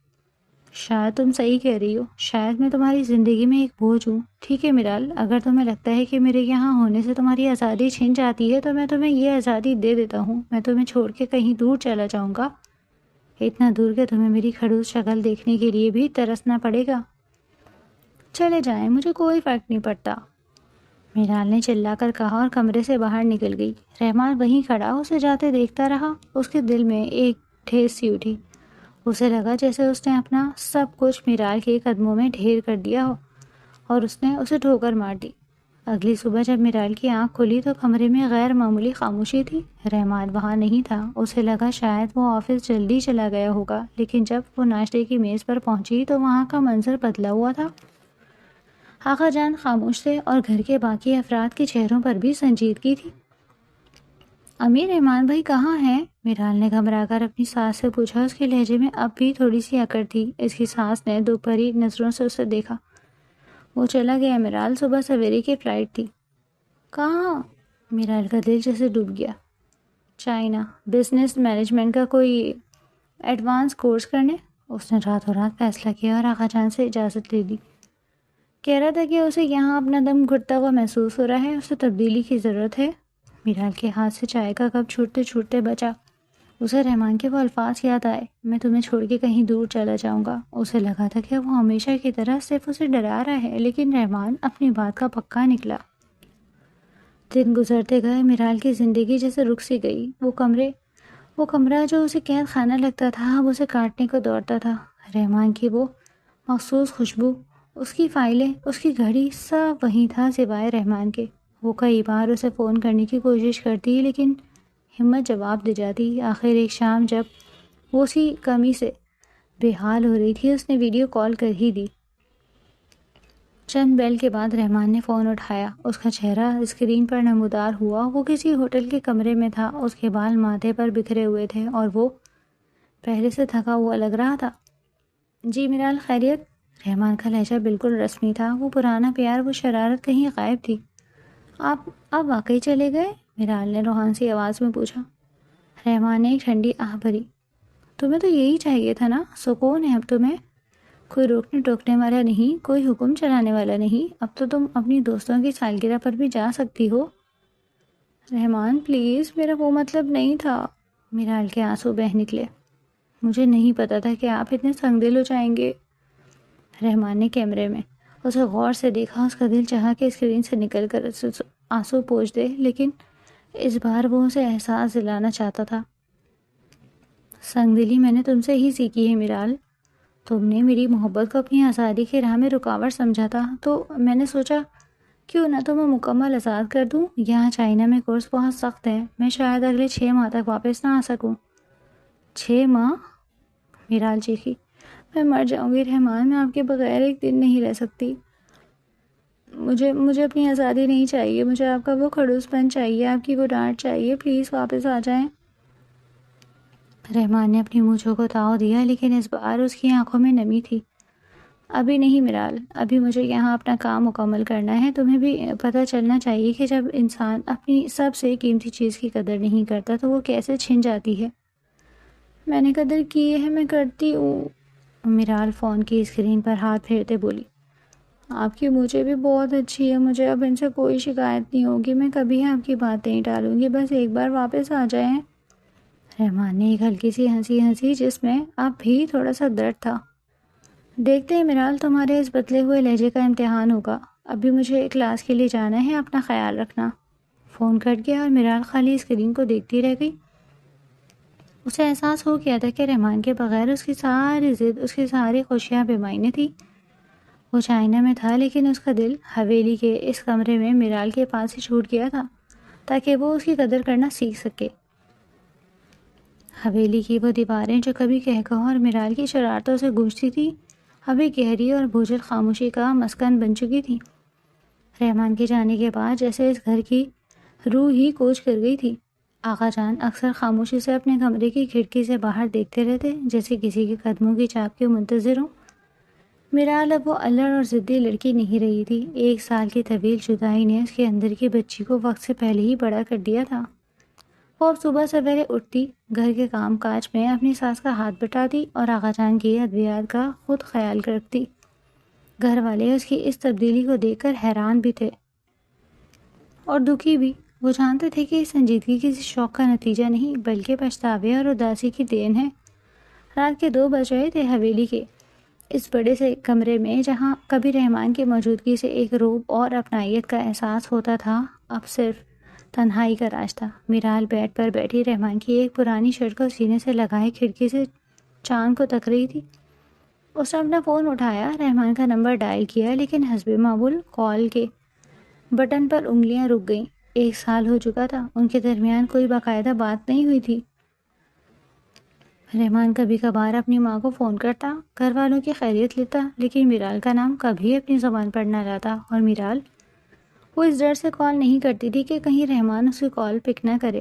A: شاید تم صحیح کہہ رہی ہو، شاید میں تمہاری زندگی میں ایک بوجھ ہوں. ٹھیک ہے میرال، اگر تمہیں لگتا ہے کہ میرے یہاں ہونے سے تمہاری آزادی چھن جاتی ہے تو میں تمہیں یہ آزادی دے دیتا ہوں. میں تمہیں چھوڑ کے کہیں دور چلا جاؤں گا، اتنا دور کہ تمہیں میری کھڑوس شکل دیکھنے کے لیے بھی ترسنا پڑے گا. چلے جائیں، مجھے کوئی فرق نہیں پڑتا، میرال نے چلا کر کہا اور کمرے سے باہر نکل گئی. رحمان وہیں کھڑا اسے جاتے دیکھتا رہا. اس کے دل میں ایک ٹھیس سی اٹھی. اسے لگا جیسے اس نے اپنا سب کچھ میرال کے قدموں میں ڈھیر کر دیا ہو اور اس نے اسے ٹھوکر مار دی. اگلی صبح جب میرال کی آنکھ کھلی تو کمرے میں غیر معمولی خاموشی تھی. رحمان وہاں نہیں تھا. اسے لگا شاید وہ آفس جلدی چلا گیا ہوگا، لیکن جب وہ ناشتے کی میز پر پہنچی تو وہاں کا منظر بدلا ہوا تھا. آغا جان خاموش تھے اور گھر کے باقی افراد کے چہروں پر بھی سنجیدگی تھی. امیر رحمان بھائی کہاں ہیں؟ میرال نے گھبرا کر اپنی ساس سے پوچھا. اس کے لہجے میں اب بھی تھوڑی سی اکڑ تھی. اس کی ساس نے دوپہری نظروں سے اسے دیکھا. وہ چلا گیا میرال، صبح سویرے کی فلائٹ تھی. کہاں؟ میرال کا دل جیسے ڈوب گیا. چائنا، بزنس مینجمنٹ کا کوئی ایڈوانس کورس کرنے. اس نے راتوں رات فیصلہ کیا اور آغا جان سے اجازت لے لی. کہہ رہا تھا کہ اسے یہاں اپنا دم گھٹتا ہوا محسوس ہو رہا ہے، اسے تبدیلی کی ضرورت ہے۔ میرال کے ہاتھ سے چائے کا کپ چھوٹتے چھوٹتے بچا۔ اسے رحمان کے وہ الفاظ یاد آئے، میں تمہیں چھوڑ کے کہیں دور چلا جاؤں گا۔ اسے لگا تھا کہ وہ ہمیشہ کی طرح صرف اسے ڈرا رہا ہے، لیکن رحمان اپنی بات کا پکا نکلا۔ دن گزرتے گئے، میرال کی زندگی جیسے رک سی گئی۔ وہ کمرہ جو اسے قید خانہ لگتا تھا اب اسے کاٹنے کو دوڑتا تھا۔ رحمان کی وہ مخصوص خوشبو، اس کی فائلیں، اس کی گھڑی، سب وہیں تھا سوائے رحمان کے۔ وہ کئی بار اسے فون کرنے کی کوشش کرتی لیکن ہمت جواب دے جاتی۔ آخر ایک شام جب وہ اسی کمی سے بے حال ہو رہی تھی، اس نے ویڈیو کال کر ہی دی۔ چند بیل کے بعد رحمان نے فون اٹھایا۔ اس کا چہرہ اسکرین پر نمودار ہوا۔ وہ کسی ہوٹل کے کمرے میں تھا، اس کے بال ماتھے پر بکھرے ہوئے تھے اور وہ پہلے سے تھکا ہوا لگ رہا تھا۔ جی میرال، خیریت؟ رحمان کا لہجہ بالکل رسمی تھا، وہ پرانا پیار، وہ شرارت کہیں غائب تھی۔ آپ واقعی چلے گئے؟ میرال نے روحان سی آواز میں پوچھا۔ رحمان نے ایک ٹھنڈی آہ بھری۔ تمہیں تو یہی چاہیے تھا نا، سکون ہے اب تمہیں، کوئی روکنے ٹوکنے والا نہیں، کوئی حکم چلانے والا نہیں، اب تو تم اپنی دوستوں کی سالگرہ پر بھی جا سکتی ہو۔ رحمان پلیز، میرا وہ مطلب نہیں تھا۔ میرال کے آنسو بہہ نکلے۔ مجھے نہیں پتا تھا کہ آپ اتنے سنگ دل ہو جائیں گے۔ رحمان نے کیمرے میں اسے غور سے دیکھا۔ اس کا دل چاہا کہ اسکرین سے نکل کر آنسو پوچھ دے، لیکن اس بار وہ اسے احساس دلانا چاہتا تھا۔ سنگ دلی میں نے تم سے ہی سیکھی ہے میرال۔ تم نے میری محبت کو اپنی آزادی کی راہ میں رکاوٹ سمجھا تھا، تو میں نے سوچا کیوں نہ تمہیں مکمل آزاد کر دوں۔ یہاں چائنا میں کورس بہت سخت ہے، میں شاید اگلے 6 ماہ تک واپس نہ آ سکوں۔ 6 ماہ؟ میرال چیخی۔ میں مر جاؤں گی رحمان، میں آپ کے بغیر ایک دن نہیں رہ سکتی۔ مجھے اپنی آزادی نہیں چاہیے، مجھے آپ کا وہ کھڑوس پن چاہیے، آپ کی وہ ڈانٹ چاہیے، پلیز واپس آ جائیں۔ رحمان نے اپنی مونچھوں کو تاؤ دیا، لیکن اس بار اس کی آنکھوں میں نمی تھی۔ ابھی نہیں میرال، ابھی مجھے یہاں اپنا کام مکمل کرنا ہے۔ تمہیں بھی پتہ چلنا چاہیے کہ جب انسان اپنی سب سے قیمتی چیز کی قدر نہیں کرتا تو وہ کیسے چھن جاتی ہے۔ میں نے قدر کی ہے، میں کرتی ہوں۔ میرال فون کی اسکرین پر ہاتھ پھیرتے بولی۔ آپ کی مجھے بھی بہت اچھی ہے، مجھے اب ان سے کوئی شکایت نہیں ہوگی، میں کبھی آپ کی بات نہیں ٹالوں گی، بس ایک بار واپس آ جائیں۔ رحمان نے ایک ہلکی سی ہنسی جس میں اب بھی تھوڑا سا درد تھا۔ دیکھتے ہیں میرال، تمہارے اس بدلے ہوئے لہجے کا امتحان ہوگا۔ ابھی مجھے کلاس کے لیے جانا ہے، اپنا خیال رکھنا۔ فون کٹ گیا اور میرال خالی اسکرین کو دیکھتی رہ گئی۔ اسے احساس ہو گیا تھا کہ رحمان کے بغیر اس کی ساری ضد، اس کی ساری خوشیاں بے معنی تھی۔ وہ چائنا میں تھا لیکن اس کا دل حویلی کے اس کمرے میں میرال کے پاس ہی چھوٹ گیا تھا تاکہ وہ اس کی قدر کرنا سیکھ سکے۔ حویلی کی وہ دیواریں جو کبھی کہکہوں اور میرال کی شرارتوں سے گونجتی تھی، ابھی گہری اور بوجھل خاموشی کا مسکن بن چکی تھی۔ رحمان کے جانے کے بعد جیسے اس گھر کی روح ہی کوچ کر گئی تھی۔ آقا جان اکثر خاموشی سے اپنے کمرے کی کھڑکی سے باہر دیکھتے رہتے، جیسے کسی کے قدموں کی چاپ کے منتظر ہوں۔ میرال اب وہ الڑ اور ضدی لڑکی نہیں رہی تھی۔ 1 سال کی طویل جدائی نے اس کے اندر کی بچی کو وقت سے پہلے ہی بڑا کر دیا تھا۔ وہ اب صبح سویرے اٹھتی، گھر کے کام کاج میں اپنی ساس کا ہاتھ بٹاتی اور آقا جان کی ادویات کا خود خیال رکھتی۔ گھر والے اس کی اس تبدیلی کو دیکھ کر حیران بھی تھے اور دکھی بھی۔ وہ جانتے تھے کہ اس سنجیدگی کسی شوق کا نتیجہ نہیں بلکہ پچھتاوے اور اداسی کی دین ہے۔ رات کے 2 بج رہے تھے۔ حویلی کے اس بڑے سے کمرے میں جہاں کبھی رحمان کی موجودگی سے ایک روب اور اپنائیت کا احساس ہوتا تھا، اب صرف تنہائی کا راج تھا۔ میرال بیڈ پر بیٹھی رحمان کی ایک پرانی شرٹ کو سینے سے لگائے کھڑکی سے چاند کو تک رہی تھی۔ اس نے اپنا فون اٹھایا، رحمان کا نمبر ڈائل کیا، لیکن حسب معمول کال کے بٹن پر انگلیاں رک گئیں۔ 1 سال ہو چکا تھا، ان کے درمیان کوئی باقاعدہ بات نہیں ہوئی تھی۔ رحمان کبھی کبھار اپنی ماں کو فون کرتا، گھر والوں کی خیریت لیتا، لیکن میرال کا نام کبھی اپنی زبان پر نہ لاتا۔ اور میرال، وہ اس ڈر سے کال نہیں کرتی تھی کہ کہیں رحمان اس کی کال پک نہ کرے۔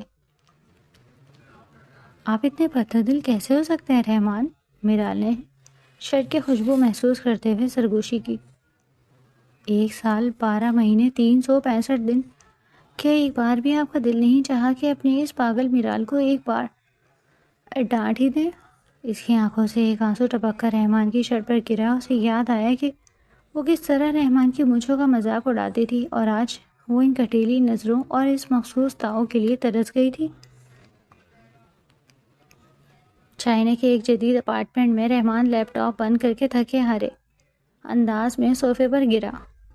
A: آپ اتنے پتھر دل کیسے ہو سکتے ہیں رحمان؟ میرال نے شرٹ کی خوشبو محسوس کرتے ہوئے سرگوشی کی۔ 1 سال 12 مہینے 365 دن، کیا ایک بار بھی آپ کا دل نہیں چاہا کہ اپنی اس پاگل میرال کو ایک بار ڈانٹ ہی دیں؟ اس کی آنکھوں سے ایک آنسو ٹپک کر رحمان کی شرٹ پر گرا۔ اسے یاد آیا کہ وہ کس طرح رحمان کی مونچھوں کا مذاق اڑاتی تھی اور آج وہ ان کٹیلی نظروں اور اس مخصوص تاؤ کے لیے ترس گئی تھی۔ چائنا کے ایک جدید اپارٹمنٹ میں رحمان لیپ ٹاپ بند کر کے تھکے ہارے انداز میں صوفے پر گرا۔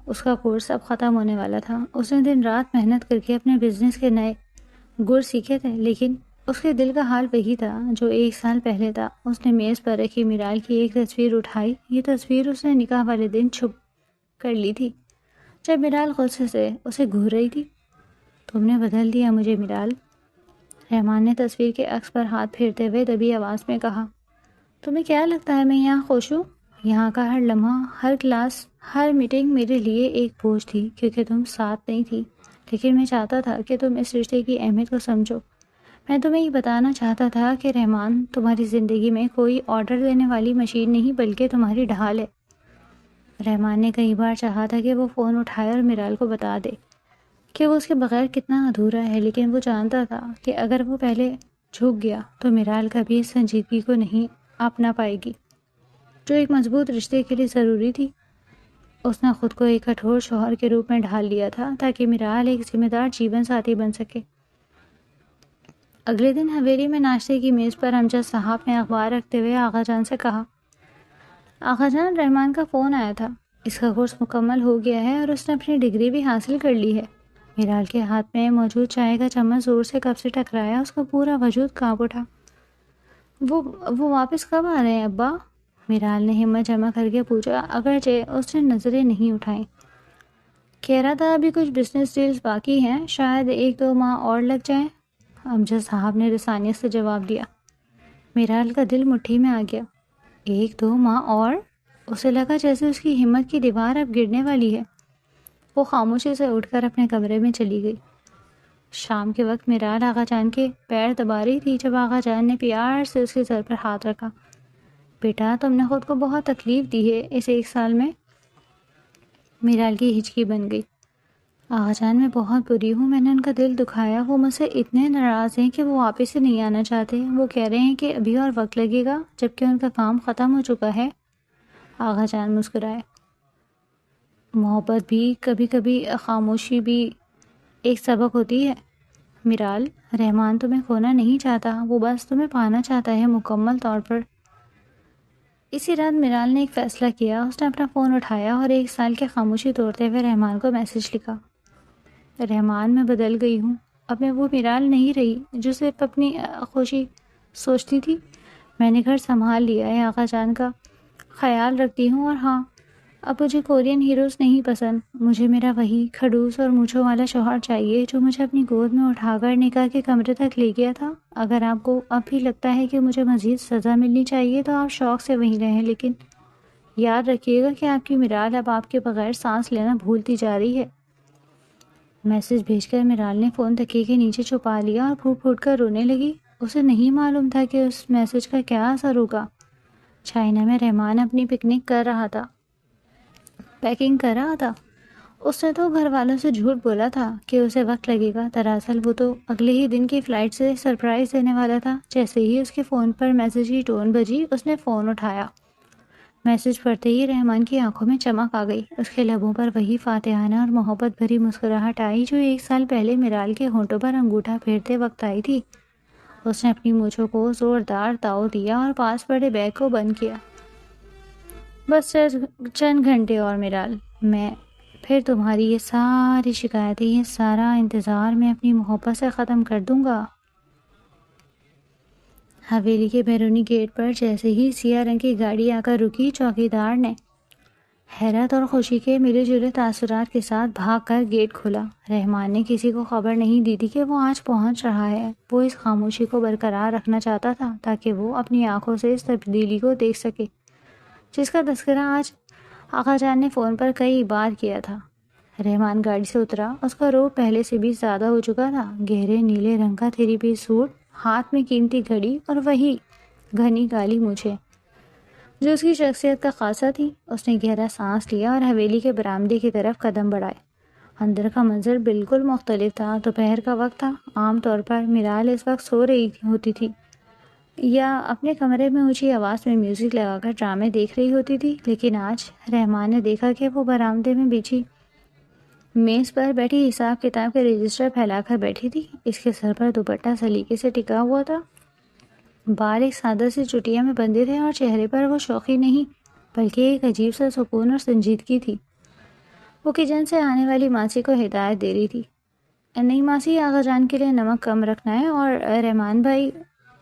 A: اس کا کورس اب ختم ہونے والا تھا۔ اس نے دن رات محنت کر کے اپنے بزنس کے نئے گر سیکھے تھے، لیکن اس کے دل کا حال وہی تھا جو 1 سال پہلے تھا۔ اس نے میز پر رکھی میرال کی ایک تصویر اٹھائی۔ یہ تصویر اس نے نکاح والے دن چھپ کر لی تھی، جب میرال غصے سے اسے گھور رہی تھی۔ تم نے بدل دیا مجھے میرال، رحمان نے تصویر کے عکس پر ہاتھ پھیرتے ہوئے دبی آواز میں کہا۔ تمہیں کیا لگتا ہے میں یہاں خوش ہوں؟ یہاں کا ہر لمحہ، ہر کلاس، ہر میٹنگ میرے لیے ایک بوجھ تھی کیونکہ تم ساتھ نہیں تھی، لیکن میں چاہتا تھا کہ تم اس رشتے کی اہمیت کو سمجھو۔ میں تمہیں یہ بتانا چاہتا تھا کہ رحمان تمہاری زندگی میں کوئی آرڈر دینے والی مشین نہیں بلکہ تمہاری ڈھال ہے۔ رحمان نے کئی بار چاہا تھا کہ وہ فون اٹھائے اور میرال کو بتا دے کہ وہ اس کے بغیر کتنا ادھورا ہے، لیکن وہ جانتا تھا کہ اگر وہ پہلے جھک گیا تو میرال کبھی اس سنجیدگی کو نہیں اپنا پائے گی جو ایک مضبوط رشتے کے لیے ضروری تھی۔ اس نے خود کو ایک کٹھور شوہر کے روپ میں ڈھال لیا تھا تاکہ میرال ایک ذمہ دار جیون ساتھی بن سکے۔ اگلے دن حویلی میں ناشتے کی میز پر امجد صاحب نے اخبار رکھتے ہوئے آغا جان سے کہا، آغا جان، رحمان کا فون آیا تھا، اس کا کورس مکمل ہو گیا ہے اور اس نے اپنی ڈگری بھی حاصل کر لی ہے۔ میرال کے ہاتھ میں موجود چائے کا چمچ زور سے کپ سے ٹکرایا، اس کا پورا وجود کانپ اٹھا۔ وہ واپس کب آ رہے ہیں ابا؟ میرال نے ہمت جمع کر کے پوچھا، اگرچہ اس نے نظریں نہیں اٹھائیں۔ کہہ رہا تھا ابھی کچھ بزنس ڈیلز باقی ہیں، شاید 1-2 ماہ اور لگ جائیں، امجد صاحب نے رسانیت سے جواب دیا۔ میرال کا دل مٹھی میں آ گیا۔ 1-2 ماہ اور؟ اسے لگا جیسے اس کی ہمت کی دیوار اب گرنے والی ہے۔ وہ خاموشی سے اٹھ کر اپنے کمرے میں چلی گئی۔ شام کے وقت میرال آغا جان کے پیر دبا رہی تھی جب آغا جان نے پیار سے اس کے سر پر ہاتھ رکھا۔ بیٹا، تم نے خود کو بہت تکلیف دی ہے اس 1 سال میں۔ میرال کی ہچکی بن گئی۔ آغا جان، میں بہت بری ہوں، میں نے ان کا دل دکھایا، وہ مجھ سے اتنے ناراض ہیں کہ وہ واپس سے نہیں آنا چاہتے۔ وہ کہہ رہے ہیں کہ ابھی اور وقت لگے گا جبکہ ان کا کام ختم ہو چکا ہے۔ آغا جان مسکرائے۔ محبت بھی کبھی کبھی خاموشی بھی ایک سبق ہوتی ہے میرال۔ رحمان تمہیں کھونا نہیں چاہتا، وہ بس تمہیں پانا چاہتا ہے مکمل طور پر۔ اسی رات میرال نے ایک فیصلہ کیا۔ اس نے اپنا فون اٹھایا اور 1 سال کی خاموشی توڑتے ہوئے رحمان کو میسج لکھا۔ رحمان، میں بدل گئی ہوں، اب میں وہ میرال نہیں رہی جو صرف اپنی خوشی سوچتی تھی۔ میں نے گھر سنبھال لیا ہے، آغا جان کا خیال رکھتی ہوں، اور ہاں، اب مجھے کورین ہیروز نہیں پسند۔ مجھے میرا وہی کھڑوس اور مونچھوں والا شوہر چاہیے جو مجھے اپنی گود میں اٹھا کر نکاح کے کمرے تک لے گیا تھا۔ اگر آپ کو اب بھی لگتا ہے کہ مجھے مزید سزا ملنی چاہیے تو آپ شوق سے وہیں رہیں، لیکن یاد رکھیے گا کہ آپ کی میرال اب آپ کے بغیر سانس لینا بھولتی جا رہی ہے۔ میسج بھیج کر میرال نے فون تکیے کے نیچے چھپا لیا اور پھوٹ پھوٹ کر رونے لگی۔ اسے نہیں معلوم تھا کہ اس میسج کا کیا اثر ہوگا۔ چائنا میں رحمان اپنی پیکنگ کر رہا تھا۔ اس نے تو گھر والوں سے جھوٹ بولا تھا کہ اسے وقت لگے گا، دراصل وہ تو اگلے ہی دن کی فلائٹ سے سرپرائز دینے والا تھا۔ جیسے ہی اس کے فون پر میسج کی ٹون بجی، اس نے فون اٹھایا۔ میسج پڑھتے ہی رحمان کی آنکھوں میں چمک آ گئی۔ اس کے لبوں پر وہی فاتحانہ اور محبت بھری مسکراہٹ آئی جو 1 سال پہلے میرال کے ہونٹوں پر انگوٹھا پھیرتے وقت آئی تھی۔ اس نے اپنی مونچھوں کو زوردار تاؤ دیا اور پاس پڑے بیگ کو بند کیا۔ بس چند گھنٹے اور میرال، میں پھر تمہاری یہ ساری شکایتیں، یہ سارا انتظار میں اپنی محبت سے ختم کر دوں گا۔ حویلی کے بیرونی گیٹ پر جیسے ہی سیاہ رنگ کی گاڑی آ کر رکی، چوکیدار نے حیرت اور خوشی کے ملے جلے تاثرات کے ساتھ بھاگ کر گیٹ کھولا۔ رحمان نے کسی کو خبر نہیں دی تھی کہ وہ آج پہنچ رہا ہے۔ وہ اس خاموشی کو برقرار رکھنا چاہتا تھا تاکہ وہ اپنی آنکھوں سے اس تبدیلی کو دیکھ سکے جس کا تذکرہ آج آغا جان نے فون پر کئی بار کیا تھا۔ رحمان گاڑی سے اترا۔ اس کا روپ پہلے سے بھی زیادہ ہو چکا تھا۔ گہرے نیلے رنگ کا 3 پیس سوٹ، ہاتھ میں قیمتی گھڑی اور وہی گھنی کالی مونچھیں جو اس کی شخصیت کا خاصہ تھی۔ اس نے گہرا سانس لیا اور حویلی کے برآمدے کی طرف قدم بڑھائے۔ اندر کا منظر بالکل مختلف تھا۔ دوپہر کا وقت تھا۔ عام طور پر میرال اس وقت سو رہی ہوتی تھی۔ یا اپنے کمرے میں اونچی آواز میں میوزک لگا کر ڈرامے دیکھ رہی ہوتی تھی. لیکن آج رحمان نے دیکھا کہ وہ برآمدے میں بچھی میز پر بیٹھی حساب کتاب کے رجسٹر پھیلا کر بیٹھی تھی. اس کے سر پر دوپٹہ سلیقے سے ٹکا ہوا تھا، بال ایک سادہ سی چٹیا میں بندھے تھے اور چہرے پر وہ شوخی نہیں بلکہ ایک عجیب سا سکون اور سنجیدگی تھی. وہ کچن سے آنے والی ماسی کو ہدایت دے رہی تھی. نہیں ماسی، آغا جان کے لیے نمک کم رکھنا ہے، اور رحمان بھائی،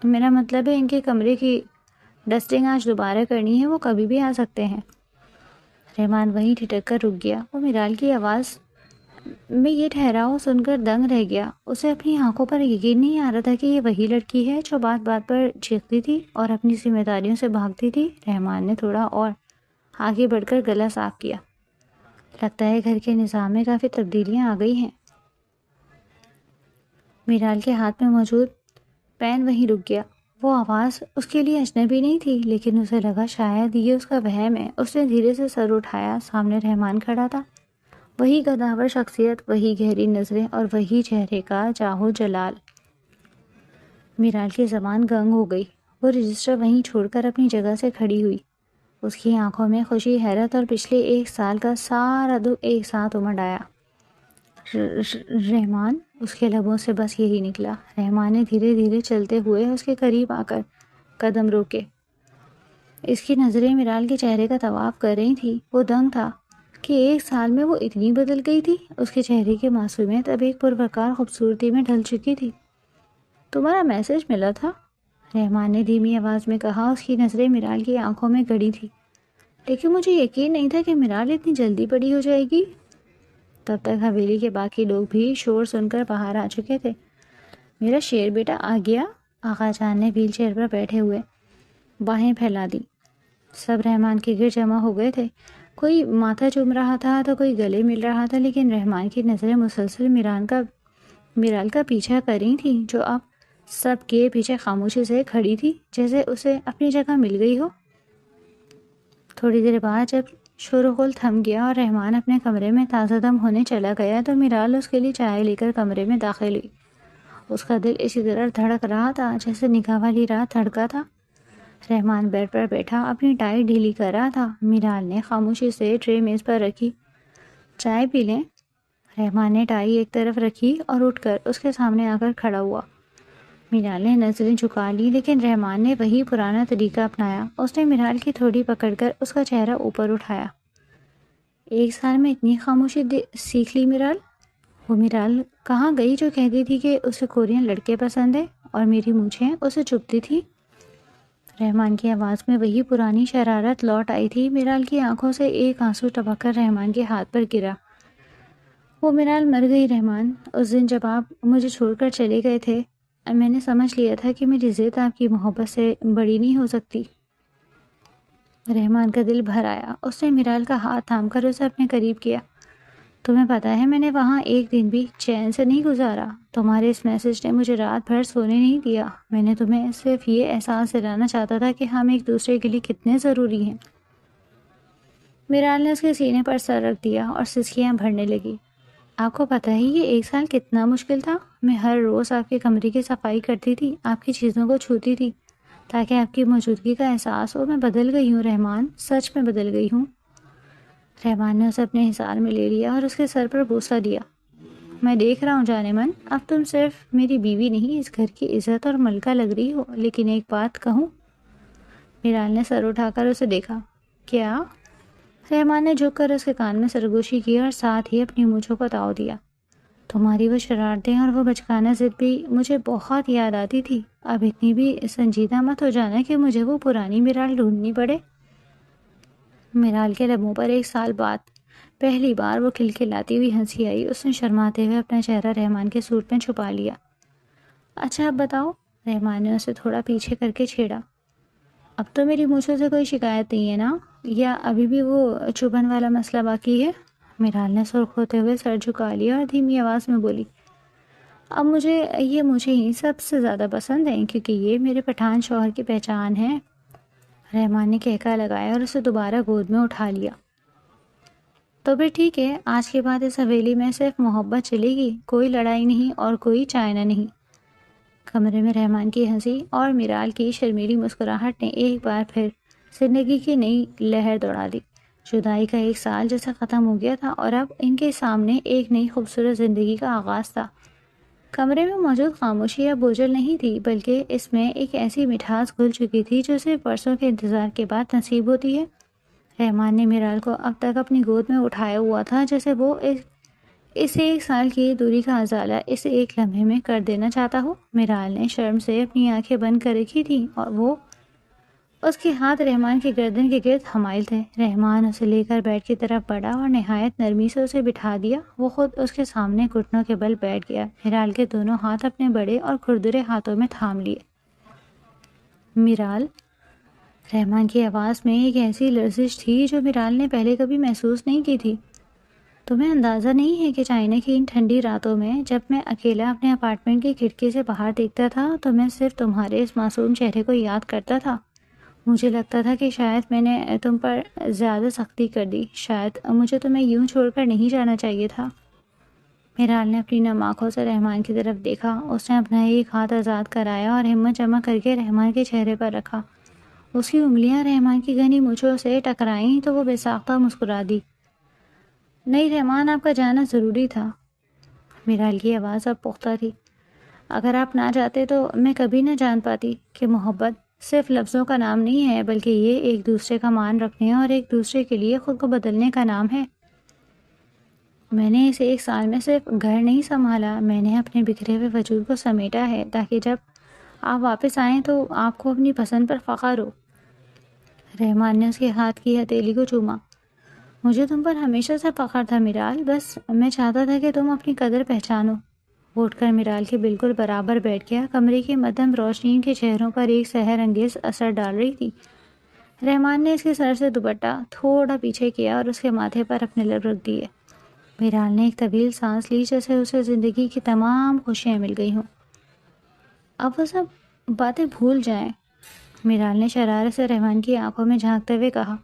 A: میرا مطلب ہے ان کے کمرے کی ڈسٹنگ آج دوبارہ کرنی ہے، وہ کبھی بھی آ سکتے ہیں. رحمان وہیں ٹھٹک کر رک گیا. وہ میرال کی آواز میں یہ ٹھہراؤ سن کر دنگ رہ گیا. اسے اپنی آنکھوں پر یقین نہیں آ رہا تھا کہ یہ وہی لڑکی ہے جو بات بات پر چیختی تھی اور اپنی ذمہ داریوں سے بھاگتی تھی. رحمان نے تھوڑا اور آگے بڑھ کر گلا صاف کیا. لگتا ہے گھر کے نظام میں کافی تبدیلیاں آ گئی ہیں. میرال کے ہاتھ میں موجود پین وہیں رک گیا. وہ آواز اس کے لیے اجنبی نہیں تھی، لیکن اسے لگا شاید یہ اس کا وہم ہے. اس نے دھیرے سے سر اٹھایا. سامنے رحمان کھڑا تھا، وہی گداور شخصیت، وہی گہری نظریں اور وہی چہرے کا جاہو جلال. میرال کی زبان گنگ ہو گئی. وہ رجسٹر وہیں چھوڑ کر اپنی جگہ سے کھڑی ہوئی. اس کی آنکھوں میں خوشی، حیرت اور پچھلے 1 سال کا سارا دکھ ایک ساتھ امڈ آیا. رحمان، اس کے لبوں سے بس یہی نکلا. رحمان نے دھیرے دھیرے چلتے ہوئے اس کے قریب آ کر قدم روکے. اس کی نظریں میرال کے چہرے کا طواف کر رہی تھی. وہ دنگ تھا کہ 1 سال میں وہ اتنی بدل گئی تھی. اس کے چہرے کی معصومیت اب ایک پروقار خوبصورتی میں ڈھل چکی تھی. تمہارا میسج ملا تھا، رحمان نے دھیمی آواز میں کہا. اس کی نظریں میرال کی آنکھوں میں گڑی تھی. لیکن مجھے یقین نہیں تھا کہ میرال اتنی جلدی بڑی ہو جائے گی. تب تک حویلی کے باقی لوگ بھی شور سن کر باہر آ چکے تھے. میرا شیر بیٹا آ گیا. آغا جان نے ویل چیئر پر بیٹھے ہوئے باہیں پھیلا دی. سب رحمان کے گرد جمع ہو گئے تھے. کوئی ماتھا چوم رہا تھا تو کوئی گلے مل رہا تھا، لیکن رحمان کی نظریں مسلسل میرال کا پیچھا کر رہی تھیں، جو اب سب کے پیچھے خاموشی سے کھڑی تھی، جیسے اسے اپنی جگہ مل گئی ہو. تھوڑی دیر بعد جب شور و غل تھم گیا اور رحمان اپنے کمرے میں تازہ دم ہونے چلا گیا تو میرال اس کے لیے چائے لے کر کمرے میں داخل ہوئی. اس کا دل اسی طرح دھڑک رہا تھا جیسے نکاح والی رات دھڑکا تھا. رحمان بیڈ پر بیٹھا اپنی ٹائی ڈھیلی کر رہا تھا. میرال نے خاموشی سے ٹرے میز پر رکھی. چائے پی لیں؟ رحمان نے ٹائی ایک طرف رکھی اور اٹھ کر اس کے سامنے آ کر کھڑا ہوا. میرال نے نظریں جھکا لی، لیکن رحمان نے وہی پرانا طریقہ اپنایا. اس نے میرال کی تھوڑی پکڑ کر اس کا چہرہ اوپر اٹھایا. 1 سال میں اتنی خاموشی سیکھ لی میرال؟ وہ میرال کہاں گئی جو کہتی تھی کہ اسے کورین لڑکے پسند ہیں اور میری مونچھیں اسے چبھتی تھی؟ رحمان کی آواز میں وہی پرانی شرارت لوٹ آئی تھی. میرال کی آنکھوں سے ایک آنسو ٹپک کر رحمان کے ہاتھ پر گرا. وہ میرال مر گئی رحمان. اس دن جب آپ مجھے چھوڑ کر چلے گئے تھے، میں نے سمجھ لیا تھا کہ میری ضد آپ کی محبت سے بڑی نہیں ہو سکتی. رحمان کا دل بھر آیا. اس نے میرال کا ہاتھ تھام کر اسے اپنے قریب کیا. تمہیں پتہ ہے میں نے وہاں ایک دن بھی چین سے نہیں گزارا. تمہارے اس میسج نے مجھے رات بھر سونے نہیں دیا. میں نے تمہیں صرف یہ احساس دلانا چاہتا تھا کہ ہم ایک دوسرے کے لیے کتنے ضروری ہیں. میرال نے اس کے سینے پر سر رکھ دیا اور سسکیاں بھرنے لگی. آپ کو پتہ ہے یہ 1 سال کتنا مشکل تھا؟ میں ہر روز آپ کے کمرے کی صفائی کرتی تھی، آپ کی چیزوں کو چھوتی تھی تاکہ آپ کی موجودگی کا احساس ہو. میں بدل گئی ہوں رحمان، سچ میں بدل گئی ہوں. رحمان نے اسے اپنے حصار میں لے لیا اور اس کے سر پر بوسہ دیا. میں دیکھ رہا ہوں جانے من، اب تم صرف میری بیوی نہیں، اس گھر کی عزت اور ملکہ لگ رہی ہو. لیکن ایک بات کہوں؟ میرال نے سر اٹھا کر اسے دیکھا. کیا؟ رحمان نے جھک کر اس کے کان میں سرگوشی کی اور ساتھ ہی اپنی مونچھوں کو تاؤ دیا. تمہاری وہ شرارتیں اور وہ بچکانہ ضد بھی مجھے بہت یاد آتی تھی. اب اتنی بھی سنجیدہ مت ہو جانا کہ مجھے وہ پرانی میرال ڈھونڈنی پڑے. میرال کے لبوں پر 1 سال بعد پہلی بار وہ کھلکھلاتی ہوئی ہنسی آئی. اس نے شرماتے ہوئے اپنا چہرہ رحمان کے سوٹ میں چھپا لیا. اچھا اب بتاؤ، رحمان نے اسے تھوڑا پیچھے کر کے چھیڑا. اب تو میری مونچھوں سے کوئی شکایت نہیں ہے نا؟ یا ابھی بھی وہ چبھن والا مسئلہ باقی ہے؟ میرال نے سرخ ہوتے ہوئے سر جھکا لیا اور دھیمی آواز میں بولی. اب مجھے یہ مونچھیں ہی سب سے زیادہ پسند ہیں کیونکہ یہ میرے پٹھان شوہر کی پہچان ہے. رحمان نے کہکا لگایا اور اسے دوبارہ گود میں اٹھا لیا. تو پھر ٹھیک ہے، آج کے بعد اس حویلی میں صرف محبت چلے گی، کوئی لڑائی نہیں اور کوئی چائنا نہیں. کمرے میں رحمان کی ہنسی اور میرال کی شرمیلی مسکراہٹ نے ایک بار پھر زندگی کی نئی لہر دوڑا دی۔ جدائی کا ایک سال جیسے ختم ہو گیا تھا اور اب ان کے سامنے ایک نئی خوبصورت زندگی کا آغاز تھا۔ کمرے میں موجود خاموشی اب بوجھل نہیں تھی، بلکہ اس میں ایک ایسی مٹھاس گھل چکی تھی جو صرف برسوں کے انتظار کے بعد نصیب ہوتی ہے۔ رحمان نے میرال کو اب تک اپنی گود میں اٹھایا ہوا تھا جیسے وہ اسے ایک سال کی دوری کا ازالہ اس ایک لمحے میں کر دینا چاہتا ہو۔ میرال نے شرم سے اپنی آنکھیں بند کر رکھی تھیں اور وہ اس کے ہاتھ رحمان کی گردن کے گرد حمائل تھے۔ رحمان اسے لے کر بیڈ کی طرف بڑھا اور نہایت نرمی سے اسے بٹھا دیا۔ وہ خود اس کے سامنے گھٹنوں کے بل بیٹھ گیا۔ میرال کے دونوں ہاتھ اپنے بڑے اور کھردرے ہاتھوں میں تھام لیے۔ میرال، رحمان کی آواز میں ایک ایسی لرزش تھی جو میرال نے پہلے کبھی محسوس نہیں کی تھی۔ تمہیں اندازہ نہیں ہے کہ چائنا کی ان ٹھنڈی راتوں میں جب میں اکیلا اپنے اپارٹمنٹ کی کھڑکی سے باہر دیکھتا تھا تو میں صرف تمہارے اس معصوم چہرے کو یاد کرتا تھا۔ مجھے لگتا تھا کہ شاید میں نے تم پر زیادہ سختی کر دی، شاید مجھے تمہیں یوں چھوڑ کر نہیں جانا چاہیے تھا۔ میرال نے اپنی نم آنکھوں سے رحمان کی طرف دیکھا۔ اس نے اپنا ایک ہاتھ آزاد کرایا اور ہمت جمع کر کے رحمان کے چہرے پر رکھا۔ اس کی انگلیاں رحمان کی گھنی مونچھوں سے ٹکرائیں تو وہ بے ساختہ مسکرا دی۔ نہیں رحمان، آپ کا جانا ضروری تھا۔ میرال کی آواز اب پختہ تھی۔ اگر آپ نہ جاتے تو میں کبھی نہ جان پاتی کہ محبت صرف لفظوں کا نام نہیں ہے، بلکہ یہ ایک دوسرے کا مان رکھنے اور ایک دوسرے کے لیے خود کو بدلنے کا نام ہے۔ میں نے اس ایک سال میں صرف گھر نہیں سنبھالا، میں نے اپنے بکھرے ہوئے وجود کو سمیٹا ہے تاکہ جب آپ واپس آئیں تو آپ کو اپنی پسند پر فخر ہو۔ رحمان نے اس کے ہاتھ کی ہتھیلی کو چوما۔ مجھے تم پر ہمیشہ سے فخر تھا میرال، بس میں چاہتا تھا کہ تم اپنی قدر پہچانو۔ وہ اٹھ کر میرال کے بالکل برابر بیٹھ گیا۔ کمرے کی مدھم روشنی کے چہروں پر ایک سحر انگیز اثر ڈال رہی تھی۔ رحمان نے اس کے سر سے دوپٹہ تھوڑا پیچھے کیا اور اس کے ماتھے پر اپنے لب رکھ دیے۔ میرال نے ایک طویل سانس لی جیسے اسے زندگی کی تمام خوشیاں مل گئی ہوں۔ اب وہ سب باتیں بھول جائیں، میرال نے شرارت سے رحمان کی آنکھوں میں جھانکتے ہوئے کہا۔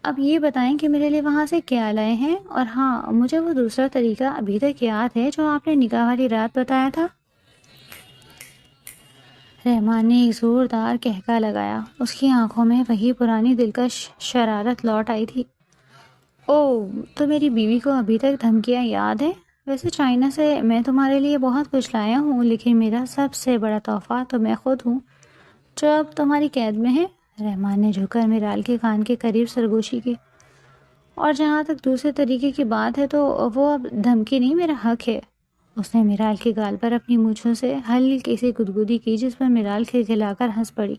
A: اب یہ بتائیں کہ میرے لیے وہاں سے کیا لائے ہیں، اور ہاں، مجھے وہ دوسرا طریقہ ابھی تک یاد ہے جو آپ نے نکاح والی رات بتایا تھا۔ رحمان نے ایک زوردار کہکا لگایا۔ اس کی آنکھوں میں وہی پرانی دلکش شرارت لوٹ آئی تھی۔ اوہ، تو میری بیوی کو ابھی تک دھمکیاں یاد ہیں؟ ویسے چائنا سے میں تمہارے لیے بہت کچھ لایا ہوں، لیکن میرا سب سے بڑا تحفہ تو میں خود ہوں جو اب تمہاری قید میں ہے۔ رحمان نے جھک کر میرال کے کان کے قریب سرگوشی کی۔ اور جہاں تک دوسرے طریقے کی بات ہے تو وہ اب دھمکی نہیں، میرا حق ہے۔ اس نے میرال کے گال پر اپنی مونچھوں سے ہلکی سی گدگدی کی جس پر میرال کھلکھلا کر ہنس پڑی۔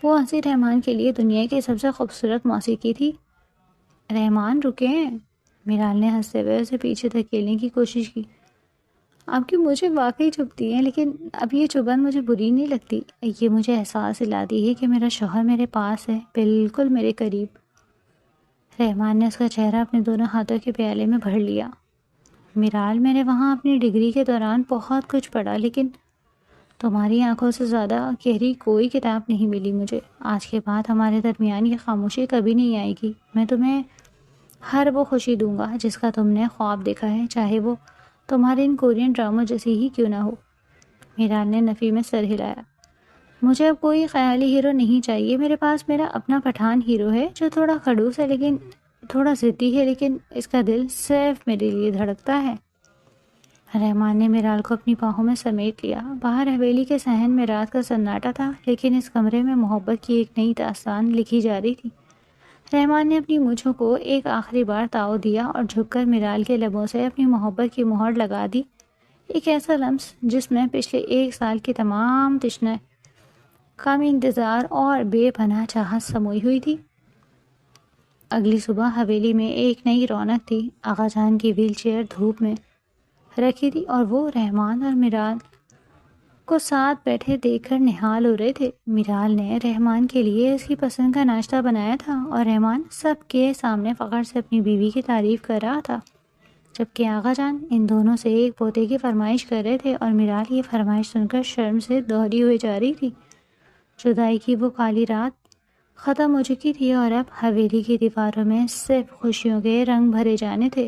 A: وہ ہنسی رحمان کے لیے دنیا کی سب سے خوبصورت موسیقی تھی۔ رحمان رکیں، میرال نے ہنستے ہوئے اسے پیچھے دھکیلنے کی کوشش کی۔ آپ کی مجھے واقعی چبھتی ہیں، لیکن اب یہ چبھن مجھے بری نہیں لگتی۔ یہ مجھے احساس دلاتی ہے کہ میرا شوہر میرے پاس ہے، بالکل میرے قریب۔ رحمان نے اس کا چہرہ اپنے دونوں ہاتھوں کے پیالے میں بھر لیا۔ میرال، میں نے وہاں اپنی ڈگری کے دوران بہت کچھ پڑھا، لیکن تمہاری آنکھوں سے زیادہ گہری کوئی کتاب نہیں ملی مجھے۔ آج کے بعد ہمارے درمیان یہ خاموشی کبھی نہیں آئے گی۔ میں تمہیں ہر وہ خوشی دوں گا جس کا تم نے خواب دیکھا ہے، چاہے وہ تمہارے ان کورین ڈراموں جیسی ہی کیوں نہ ہو۔ میرال نے نفی میں سر ہلایا۔ مجھے اب کوئی خیالی ہیرو نہیں چاہیے، میرے پاس میرا اپنا پٹھان ہیرو ہے جو تھوڑا خڑوس ہے، لیکن تھوڑا ضدی ہے، لیکن اس کا دل صرف میرے لیے دھڑکتا ہے۔ رحمان نے میرال کو اپنی باہوں میں سمیٹ لیا۔ باہر حویلی کے صحن میں رات کا سناٹا تھا، لیکن اس کمرے میں محبت کی ایک نئی داستان لکھی جا رہی تھی۔ رحمان نے اپنی مونچھوں کو ایک آخری بار تاؤ دیا اور جھک کر میرال کے لبوں سے اپنی محبت کی مہر لگا دی، ایک ایسا لمس جس میں پچھلے ایک سال کی تمام تشنہ، کمی انتظار اور بے پناہ چاہت سموئی ہوئی تھی۔ اگلی صبح حویلی میں ایک نئی رونق تھی۔ آغا جان کی ویل چیئر دھوپ میں رکھی تھی اور وہ رحمان اور میرال کو ساتھ بیٹھے دیکھ کر نہال ہو رہے تھے۔ میرال نے رحمان کے لیے اس کی پسند کا ناشتہ بنایا تھا اور رحمان سب کے سامنے فخر سے اپنی بیوی کی تعریف کر رہا تھا، جبکہ آغا جان ان دونوں سے ایک پوتے کی فرمائش کر رہے تھے اور میرال یہ فرمائش سن کر شرم سے دوہری ہوئی جا رہی تھی۔ جدائی کی وہ کالی رات ختم ہو چکی تھی اور اب حویلی کی دیواروں میں صرف خوشیوں کے رنگ بھرے جانے تھے۔